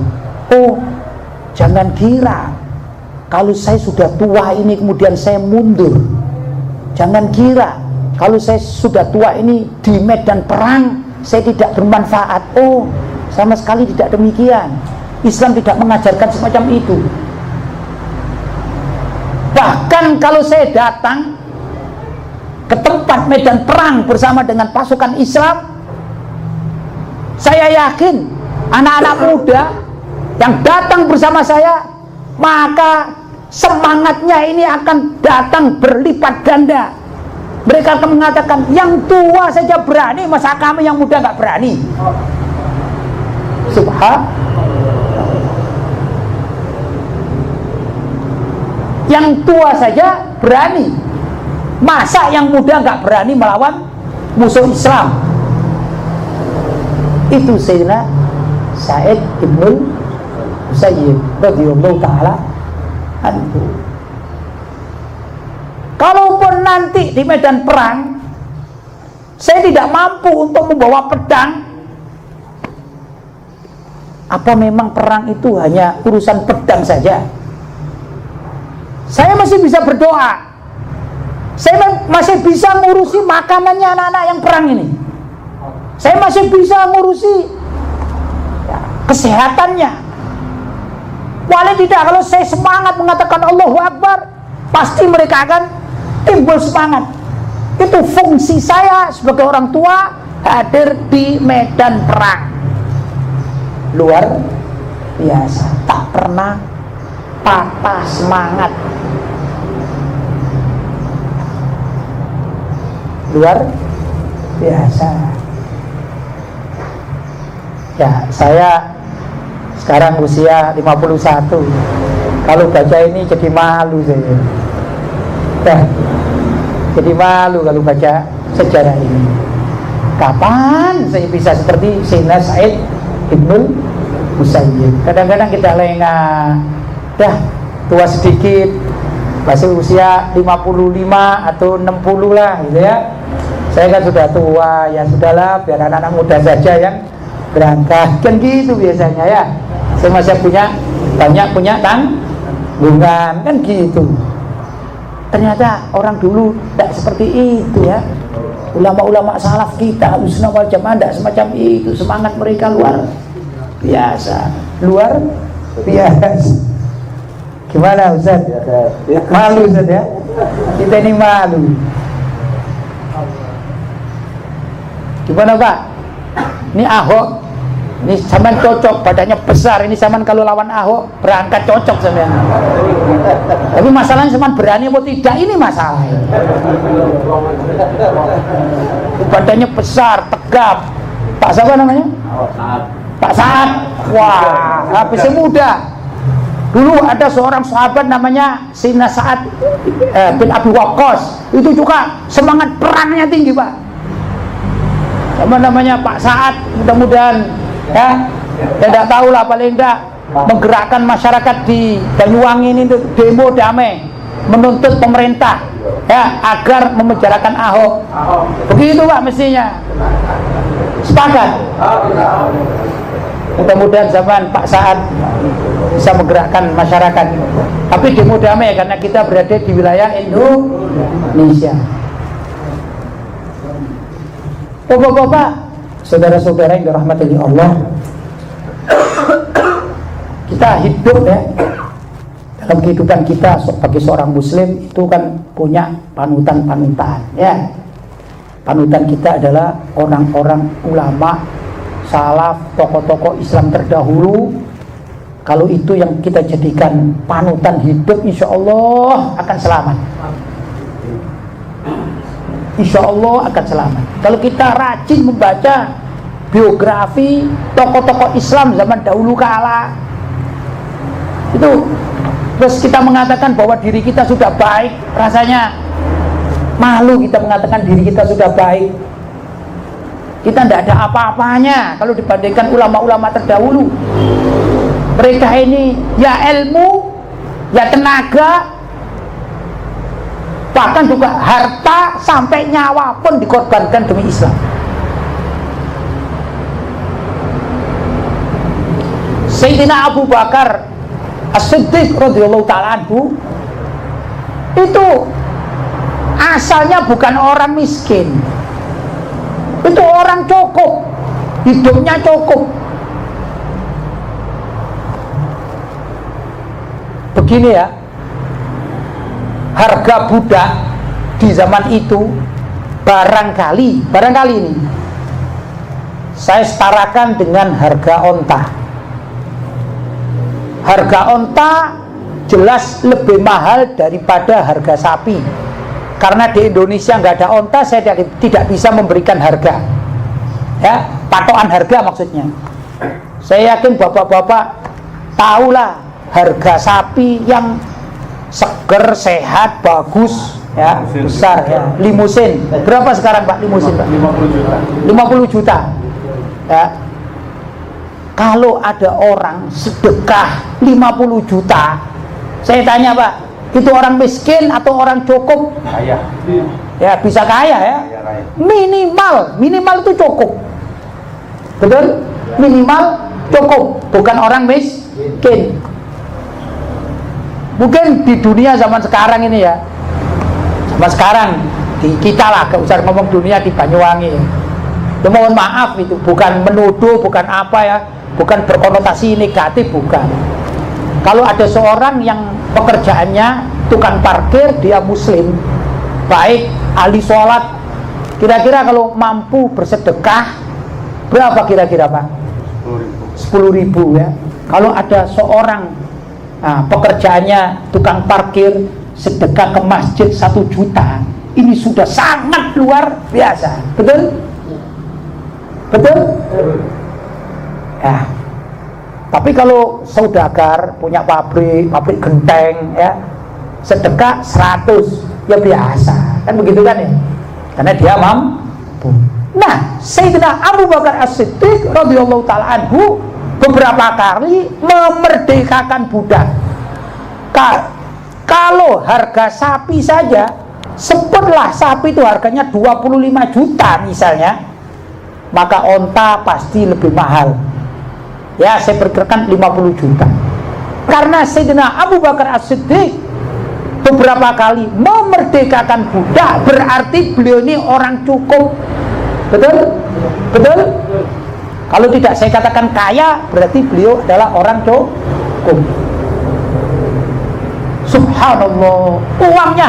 Oh, jangan kira kalau saya sudah tua ini kemudian saya mundur. Jangan kira kalau saya sudah tua ini di medan perang saya tidak bermanfaat. Oh, sama sekali tidak demikian. Islam tidak mengajarkan semacam itu. Bahkan kalau saya datang ke tempat medan perang bersama dengan pasukan Islam, saya yakin anak-anak muda yang datang bersama saya, maka semangatnya ini akan datang berlipat ganda. Mereka akan mengatakan, yang tua saja berani, masa kami yang muda nggak berani? Subhanallah. Yang tua saja berani, masa yang muda nggak berani melawan musuh Islam? Itu Sayyidina Sa'id ibn Musayyib radhiyallahu ta'ala anhu. Kalaupun nanti di medan perang saya tidak mampu untuk membawa pedang, apa memang perang itu hanya urusan pedang saja? Saya masih bisa berdoa, saya masih bisa ngurusi makanannya anak-anak yang perang ini, saya masih bisa ngurusi kesehatannya. Walau tidak, kalau saya semangat mengatakan Allahu Akbar, pasti mereka akan timbul semangat. Itu fungsi saya sebagai orang tua, hadir di medan perang. Luar biasa, tak pernah patah semangat. Luar biasa. Ya, saya sekarang usia 51. Kalau baca ini jadi malu saya. Nah, jadi malu kalau baca sejarah ini. Kapan saya bisa seperti Sayyidina Sa'id ibn Musayyib? Kadang-kadang kita lengah, dah tua sedikit, masih usia 55 atau 60 lah gitu ya. Saya kan sudah tua, ya sudahlah, biar anak-anak muda saja yang berangkat, kan gitu biasanya ya. Saya masih banyak punya tanggungan, kan gitu. Ternyata orang dulu tidak seperti itu ya. Ulama-ulama salaf kita Ahlussunnah wal Jamaah tidak semacam itu. Semangat mereka luar biasa, luar biasa. Gimana Ustaz? Malu Ustaz ya? Kita ini malu. Gimana Pak? Ini Ahok, ini zaman cocok, badannya besar. Ini zaman kalau lawan Ahok berangkat cocok sampean. Tapi masalahnya zaman berani atau tidak, ini masalah. Badannya besar, tegap. Pak siapa namanya? Pak Sa'ad. Wah, habisnya muda. Dulu ada seorang sahabat namanya Sayyidina Sa'ad bin Abi Waqqas. Itu juga semangat perangnya tinggi Pak. Sama namanya Pak Sa'ad, mudah-mudahan ya, tidak tahu lah, paling tidak menggerakkan masyarakat di Banyuwangi ini untuk demo damai, menuntut pemerintah ya agar memenjarakan Ahok. Begitu Pak mestinya. Sepakat? Mudah-mudahan zaman Pak Sa'ad bisa menggerakkan masyarakat. Tapi demo damai karena kita berada di wilayah Indonesia. Bapak-bapak, saudara-saudara yang dirahmati Allah, kita hidup ya, dalam kehidupan kita sebagai seorang muslim itu kan punya panutan-panutan ya. panutan kita adalah orang-orang ulama, salaf, tokoh-tokoh Islam terdahulu. Kalau itu yang kita jadikan panutan hidup, insya Allah akan selamat. Insya Allah akan selamat. Kalau kita rajin membaca biografi tokoh-tokoh Islam zaman dahulu kala, itu terus kita mengatakan bahwa diri kita sudah baik, rasanya malu kita mengatakan diri kita sudah baik. Kita tidak ada apa-apanya kalau dibandingkan ulama-ulama terdahulu. Mereka ini ya ilmu, ya tenaga, bahkan juga harta sampai nyawa pun dikorbankan demi Islam. Sayyidina Abu Bakar As-Siddiq radhiyallahu ta'ala anhu itu asalnya bukan orang miskin, itu orang cukup, hidupnya cukup. Begini ya, harga budak di zaman itu barangkali ini saya setarakan dengan harga onta. Harga onta jelas lebih mahal daripada harga sapi, karena di Indonesia nggak ada onta, saya tidak bisa memberikan harga, ya, patokan harga maksudnya. Saya yakin bapak-bapak tahulah harga sapi yang seger, sehat, bagus, ya, besar, ya, limusin. Berapa sekarang Pak limusin Pak? 50 juta. 50 juta. Ya. Kalau ada orang sedekah 50 juta, saya tanya Pak, itu orang miskin atau orang cukup? Kaya. Ya, bisa kaya ya. Kaya. Minimal itu cukup. Betul? Minimal cukup, bukan orang miskin. Mungkin di dunia zaman sekarang ini ya, zaman sekarang di kita lah, gak usah ngomong dunia di Banyuwangi ya. Mohon maaf, itu bukan menuduh, bukan apa ya, bukan berkonotasi negatif, bukan. Kalau ada seorang yang pekerjaannya tukang parkir, dia muslim, baik, ahli sholat, kira-kira kalau mampu bersedekah berapa kira-kira Pak? 10.000 ya. Kalau ada seorang pekerjaannya tukang parkir, sedekah ke masjid 1 juta, ini sudah sangat luar biasa. Betul? Betul? Ya. Tapi kalau saudagar punya pabrik genteng ya, sedekah 100 ya biasa, kan begitu kan ya, karena dia mampu. Nah, Sayyidina Abu Bakar As-Siddiq radhiyallahu ta'ala anhu beberapa kali memerdekakan budak. Kalau harga sapi saja, sebutlah sapi itu harganya 25 juta misalnya, maka onta pasti lebih mahal. Ya, saya perkirakan 50 juta. Karena Sayyidina Abu Bakar As-Siddiq beberapa kali memerdekakan budak, berarti beliau ini orang cukup. Betul? Betul? Kalau tidak saya katakan kaya, berarti beliau adalah orang cukup. Subhanallah, uangnya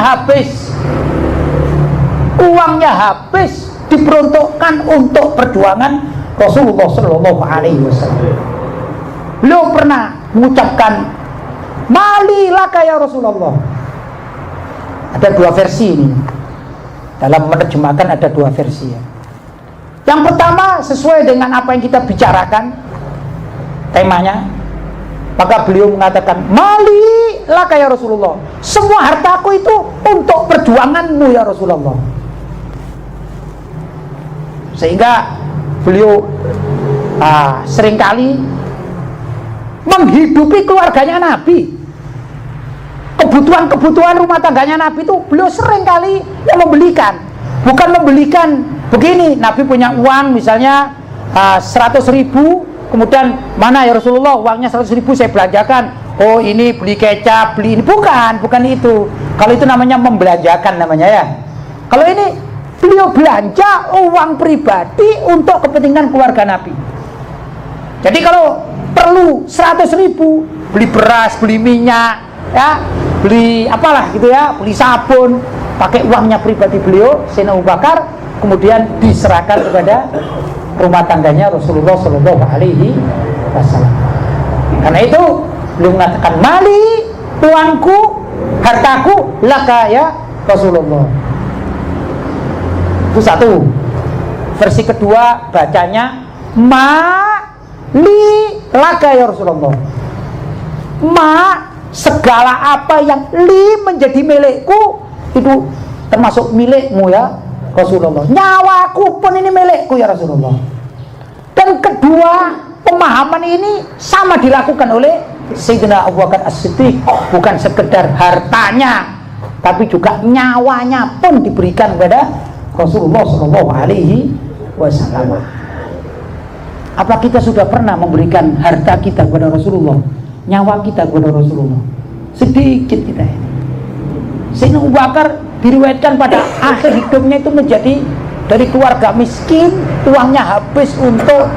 habis diperuntukkan untuk perjuangan Rasulullah Shallallahu Alaihi Wasallam. Beliau pernah mengucapkan mali laka ya Rasulullah. Ada 2 versi ini. Dalam menerjemahkan ada 2 versi ya. Yang pertama sesuai dengan apa yang kita bicarakan temanya, maka beliau mengatakan mali laka ya Rasulullah, semua hartaku itu untuk perjuanganmu ya Rasulullah. Sehingga beliau seringkali menghidupi keluarganya Nabi, kebutuhan rumah tangganya Nabi itu beliau seringkali yang membelikan. Bukan membelikan begini, Nabi punya uang misalnya 100.000, kemudian mana ya Rasulullah uangnya 100.000 saya belanjakan, oh ini beli kecap, beli ini, bukan itu. Kalau itu namanya membelanjakan namanya ya. Kalau ini beliau belanja uang pribadi untuk kepentingan keluarga Nabi. Jadi kalau perlu 100.000, beli beras, beli minyak ya, beli apalah gitu ya, beli sabun, pakai uangnya pribadi beliau Sayyidina Abu Bakar, kemudian diserahkan kepada rumah tangganya Rasulullah Shallallahu Alaihi Wasallam. Karena itu beliau mengatakan, mali, uangku, hartaku, laka ya Rasulullah. Itu satu. Versi kedua bacanya, li laka ya Rasulullah. Segala apa yang li menjadi milikku itu termasuk milikmu ya Rasulullah. Nyawaku pun ini milikku ya Rasulullah. Dan kedua, pemahaman ini sama dilakukan oleh Sayyidina Abu Bakar As-Siddiq. Bukan sekedar hartanya, tapi juga nyawanya pun diberikan kepada Rasulullah Shallallahu Alaihi Wasallam. Apa kita sudah pernah memberikan harta kita kepada Rasulullah, nyawa kita kepada Rasulullah? Sedikit kita ini. Sayyidina Abu Bakar diriwayatkan pada akhir hidupnya itu menjadi dari keluarga miskin, uangnya habis untuk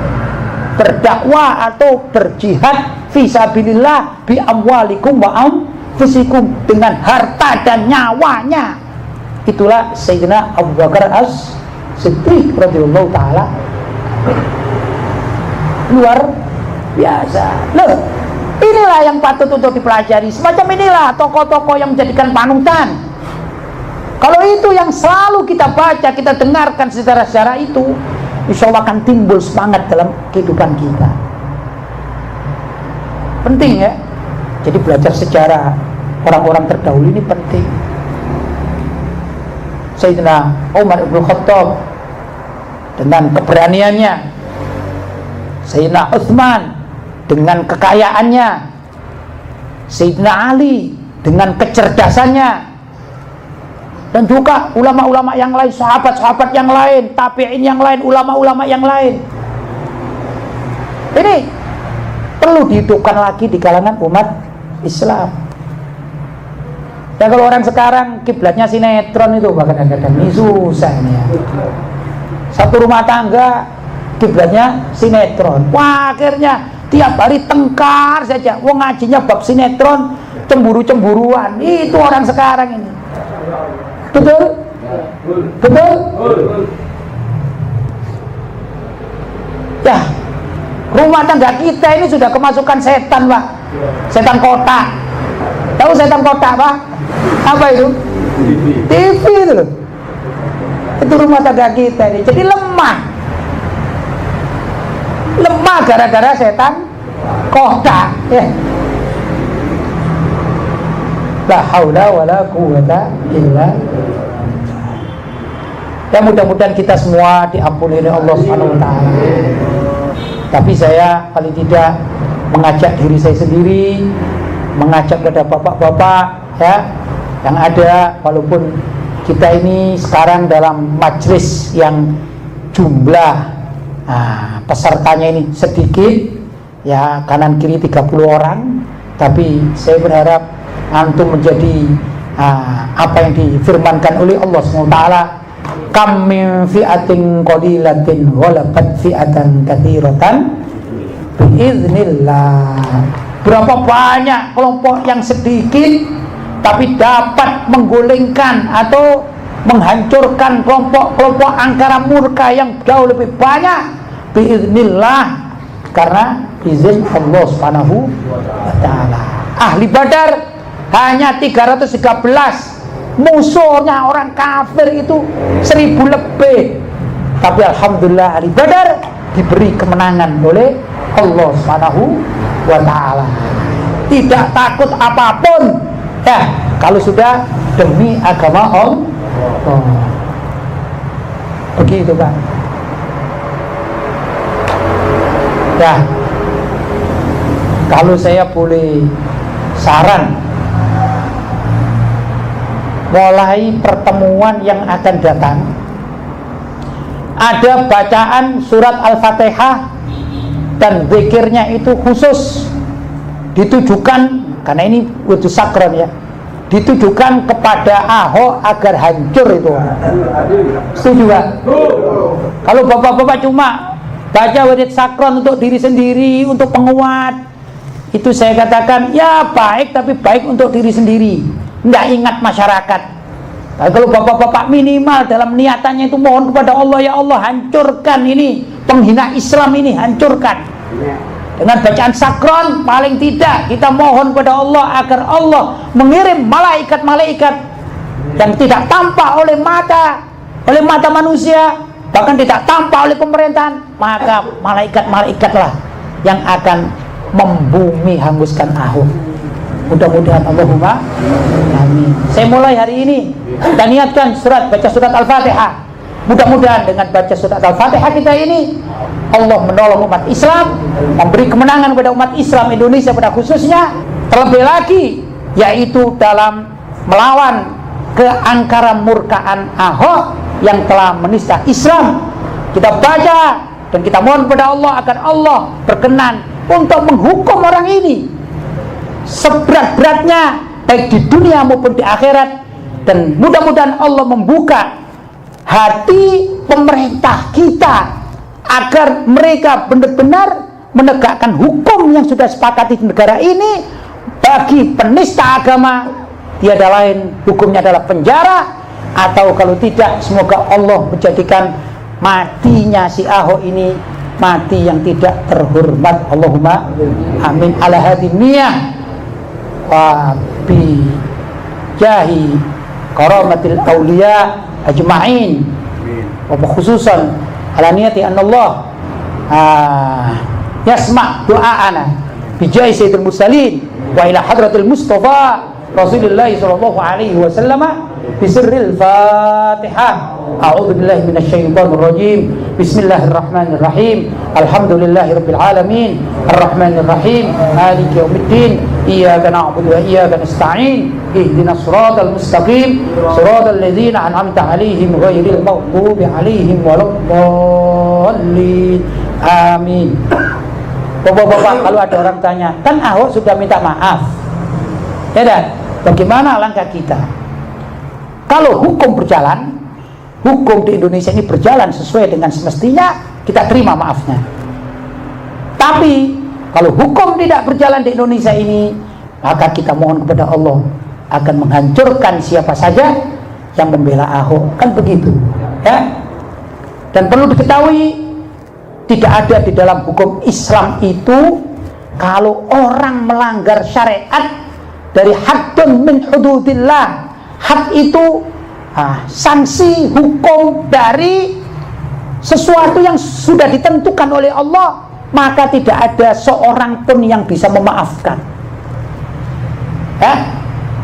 berdakwah atau berjihad fisabilillah bi amwalikum wa anfusikum, dengan harta dan nyawanya. Itulah Sayyidina Abu Bakar As-Siddiq radhiyallahu taala. Luar biasa. Loh, inilah yang patut untuk dipelajari. Semacam inilah tokoh-tokoh yang menjadikan panutan. Kalau itu yang selalu kita baca, kita dengarkan sejarah-sejarah itu, insya Allah akan timbul semangat dalam kehidupan kita. Penting ya. Jadi belajar sejarah orang-orang terdahulu ini penting. Sayyidina Umar ibn Khattab dengan keberaniannya, Sayyidina Utsman dengan kekayaannya, Sayyidina Ali dengan kecerdasannya, dan juga ulama-ulama yang lain, sahabat-sahabat yang lain, tabi'in yang lain, ulama-ulama yang lain. Ini perlu dihidupkan lagi di kalangan umat Islam. Dan kalau orang sekarang kiblatnya sinetron itu, bahkan kadang-kadang ini susah ini ya. Satu rumah tangga kiblatnya sinetron. Wah, akhirnya tiap hari tengkar saja. Wong ngajinya bab sinetron, cemburu-cemburuan. Itu orang sekarang ini. Betul? Betul? Ya, rumah tangga kita ini sudah kemasukan setan, Pak. Setan kotak. Tahu setan kotak, Pak? Apa itu? TV itu loh. Itu rumah tangga kita ini. Jadi lemah. Lemah gara-gara setan kotak. Ya. La haula wala quwwata illa. Ya, mudah-mudahan kita semua diampuni oleh Allah Subhanahu wa taala. Tapi saya paling tidak mengajak diri saya sendiri, mengajak kepada bapak-bapak ya yang ada, walaupun kita ini sekarang dalam majelis yang jumlah pesertanya ini sedikit ya, kanan kiri 30 orang, tapi saya berharap antum menjadi apa yang difirmankan oleh Allah SWT, kam min fi'atin qalilatin ghalabat fi'atan katsiratan biiznillah. Berapa banyak kelompok yang sedikit tapi dapat menggulingkan atau menghancurkan kelompok-kelompok angkara murka yang jauh lebih banyak biiznillah, karena izin Allah Subhanahu wa taala. Ahli Badar hanya 313, musuhnya orang kafir itu 1000 lebih. Tapi alhamdulillah ahli Badar diberi kemenangan oleh Allah Subhanahu wa taala. Tidak takut apapun ya, kalau sudah demi agama Allah. Begitu Pak. Ya, kalau saya boleh saran, mulai pertemuan yang akan datang ada bacaan surat Al-Fatihah dan zikirnya itu khusus ditujukan, karena ini wujud sakron ya, ditujukan kepada Ahok agar hancur itu. Setuju Pak? Kalau bapak-bapak cuma baca wirid sakron untuk diri sendiri, untuk penguat, itu saya katakan ya baik, tapi baik untuk diri sendiri, nggak ingat masyarakat. Tapi kalau bapak-bapak minimal dalam niatannya itu mohon kepada Allah, ya Allah hancurkan ini penghina Islam ini, hancurkan. Dengan bacaan sakron paling tidak kita mohon kepada Allah agar Allah mengirim malaikat-malaikat yang tidak tampak oleh mata manusia, bahkan tidak tampak oleh pemerintahan, maka malaikat-malaikatlah yang akan membumi hanguskan Ahok. Mudah-mudahan, Allahumma amin. Saya mulai hari ini kita niatkan baca surat Al-Fatihah. Mudah-mudahan dengan baca surat Al-Fatihah kita ini Allah menolong umat Islam, memberi kemenangan kepada umat Islam Indonesia pada khususnya, terlebih lagi yaitu dalam melawan keangkara murkaan Ahok yang telah menista Islam. Kita baca dan kita mohon kepada Allah agar Allah berkenan untuk menghukum orang ini seberat-beratnya baik di dunia maupun di akhirat, dan mudah-mudahan Allah membuka hati pemerintah kita agar mereka benar-benar menegakkan hukum yang sudah sepakati di negara ini. Bagi penista agama tiada lain hukumnya adalah penjara, atau kalau tidak semoga Allah menjadikan matinya si Ahok ini mati yang tidak terhormat. Allahumma amin ala hadhihi niyah wa bi jahi karamatil awliya ajma'in, wa khususan ala niyati anna Allah yasma' du'aana bi jahi sayyidil mursalin wa ila hadratil mustafa Rasulullah sallallahu alaihi wasallam bi sirril Fatihah. A'udzu billahi minasyaitonir rajim. Bismillahirrahmanirrahim. Alhamdulillahirabbil alamin. Arrahmanir rahim. Maliki yaumiddin. Iyyaka na'budu wa iyyaka nasta'in. Ihdinas siratal mustaqim. Siratal ladzina an'amta 'alaihim ghairil maghdubi 'alaihim waladdallin. Amin. Bapak-bapak, kalau ada orang tanya, kan Ahok sudah minta maaf. Ya dan bagaimana langkah kita? Kalau hukum berjalan, hukum di Indonesia ini berjalan sesuai dengan semestinya, kita terima maafnya. Tapi kalau hukum tidak berjalan di Indonesia ini, maka kita mohon kepada Allah akan menghancurkan siapa saja yang membela Ahok. Kan begitu, ya. Dan perlu diketahui, tidak ada di dalam hukum Islam itu kalau orang melanggar syariat dari haddun min hududillah, had itu sanksi hukum dari sesuatu yang sudah ditentukan oleh Allah, maka tidak ada seorang pun yang bisa memaafkan. Ya,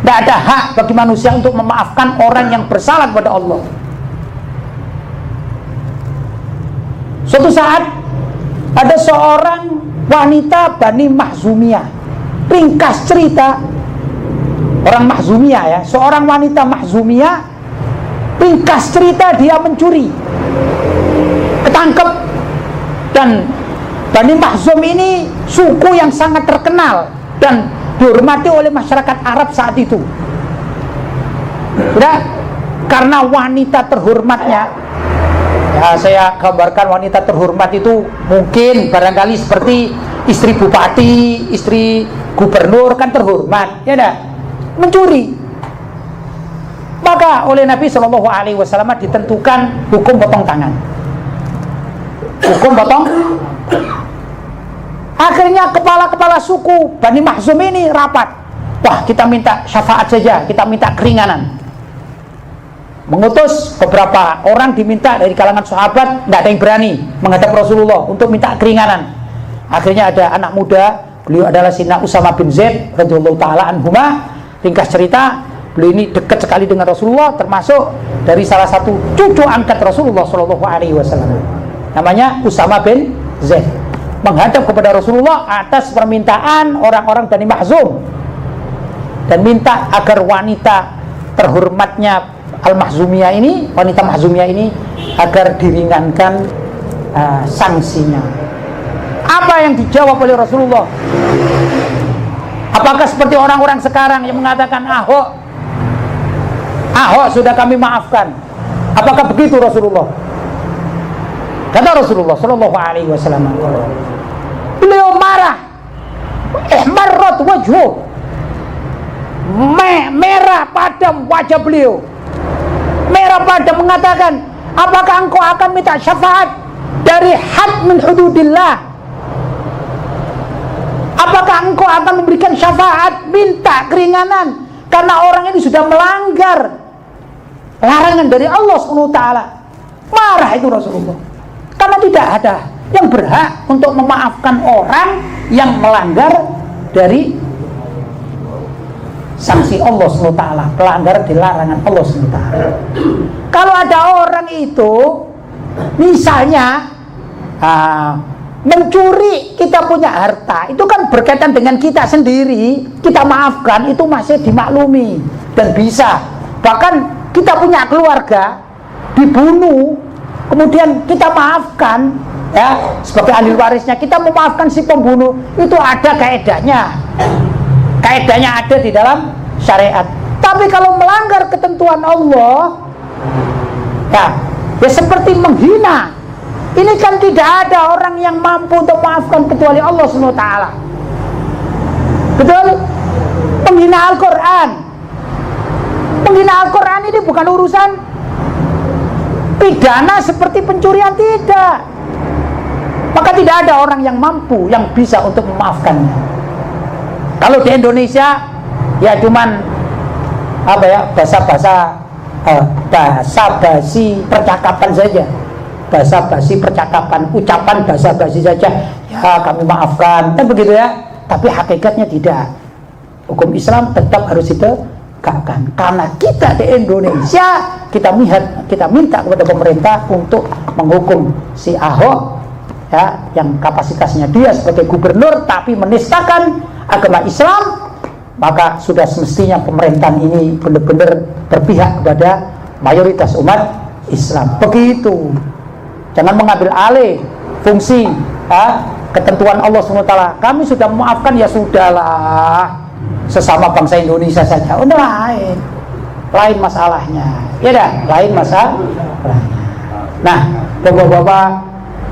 tidak ada hak bagi manusia untuk memaafkan orang yang bersalah kepada Allah. Suatu saat ada seorang wanita Bani Makhzumiyah. Ringkas cerita, orang Makhzumiyah ya, seorang wanita Makhzumiyah, ringkas cerita dia mencuri, ketangkep. Dan Bani Makhzum ini suku yang sangat terkenal dan dihormati oleh masyarakat Arab saat itu. Sudah, karena wanita terhormatnya, ya saya gambarkan wanita terhormat itu mungkin barangkali seperti istri bupati, istri gubernur, kan terhormat, ya dah, mencuri. Maka oleh Nabi Shallallahu Alaihi Wasallam ditentukan hukum potong tangan. Hukum potong. Akhirnya kepala-kepala suku Bani Makhzum ini rapat. Wah, kita minta syafaat saja, kita minta keringanan. Mengutus beberapa orang, diminta dari kalangan sahabat, tidak ada yang berani menghadap Rasulullah untuk minta keringanan. Akhirnya ada anak muda, beliau adalah Sayyidina Usama bin Zaid radhiyallahu taala anhuma. Ringkas cerita, beliau ini dekat sekali dengan Rasulullah, termasuk dari salah satu cucu angkat Rasulullah Shallallahu Alaihi Wasallam, namanya Usama bin Zaid, menghadap kepada Rasulullah atas permintaan orang-orang Bani Makhzum dan minta agar wanita terhormatnya Al-Makhzumiyah ini, wanita Makhzumiyah ini, agar diringankan sanksinya. Apa yang dijawab oleh Rasulullah? Apakah seperti orang-orang sekarang yang mengatakan Ahok sudah kami maafkan? Apakah begitu Rasulullah? Kata Rasulullah Shallallahu Alaihi Wasallam, beliau marah, ihmarrat wajhu, merah padam wajah beliau. Mereka pada mengatakan, apakah engkau akan minta syafaat dari had min hududillah? Apakah engkau akan memberikan syafaat, minta keringanan karena orang ini sudah melanggar larangan dari Allah SWT? Marah itu Rasulullah, karena tidak ada yang berhak untuk memaafkan orang yang melanggar dari sanksi Allah SWT, pelanggaran di larangan Allah SWT. Kalau ada orang itu misalnya mencuri kita punya harta, itu kan berkaitan dengan kita sendiri, kita maafkan, itu masih dimaklumi dan bisa. Bahkan kita punya keluarga dibunuh, kemudian kita maafkan, ya, sebagai ahli warisnya kita memaafkan si pembunuh, itu ada kaedahnya. Kaedahnya ada di dalam syariat. Tapi kalau melanggar ketentuan Allah, ya seperti menghina. Ini kan tidak ada orang yang mampu untuk maafkan kecuali Allah SWT. Betul? Menghina Al-Quran. Menghina Al-Quran ini bukan urusan pidana seperti pencurian, tidak. Maka tidak ada orang yang mampu, yang bisa untuk memaafkannya. Kalau di Indonesia ya cuman basa-basi percakapan saja, basa-basi percakapan, ucapan basa-basi saja. Ya kami maafkan, kan begitu ya. Tapi hakikatnya tidak. Hukum Islam tetap harus ditegakkan. Karena kita di Indonesia kita minta kepada pemerintah untuk menghukum si Ahok, ya, yang kapasitasnya dia sebagai gubernur tapi menistakan agama Islam. Maka sudah semestinya pemerintahan ini benar-benar berpihak kepada mayoritas umat Islam. Begitu. Jangan mengambil alih fungsi ketentuan Allah SWT. Kami sudah memaafkan, ya sudahlah, sesama bangsa Indonesia saja. Udah lain masalahnya. Ya dah, lain masalahnya. Nah, bapak-bapak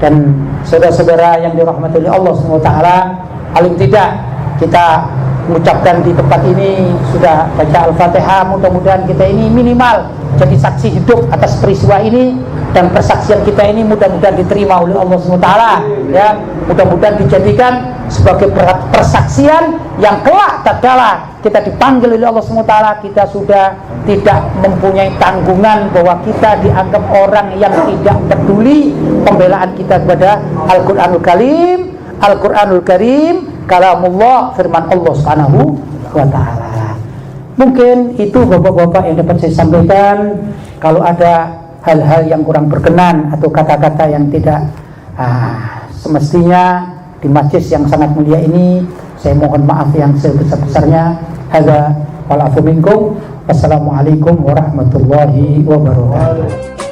dan saudara-saudara yang dirahmati oleh Allah SWT, paling tidak kita mengucapkan di tempat ini sudah baca Al-Fatihah. Mudah-mudahan kita ini minimal jadi saksi hidup atas peristiwa ini, dan persaksian kita ini mudah-mudahan diterima oleh Allah SWT, ya. Mudah-mudahan dijadikan sebagai persaksian yang kelak tatkala kita dipanggil oleh Allah SWT, kita sudah tidak mempunyai tanggungan bahwa kita dianggap orang yang tidak peduli pembelaan kita kepada Al-Quranul Karim. Al-Quranul Karim kalamullah, firman Allah Subhanahu wa ta'ala. Mungkin itu bapak-bapak yang dapat saya sampaikan. Kalau ada hal-hal yang kurang berkenan atau kata-kata yang tidak semestinya di masjid yang sangat mulia ini, saya mohon maaf yang sebesar-besarnya. Hadza wal afu minkum. Wassalamualaikum warahmatullahi wabarakatuh.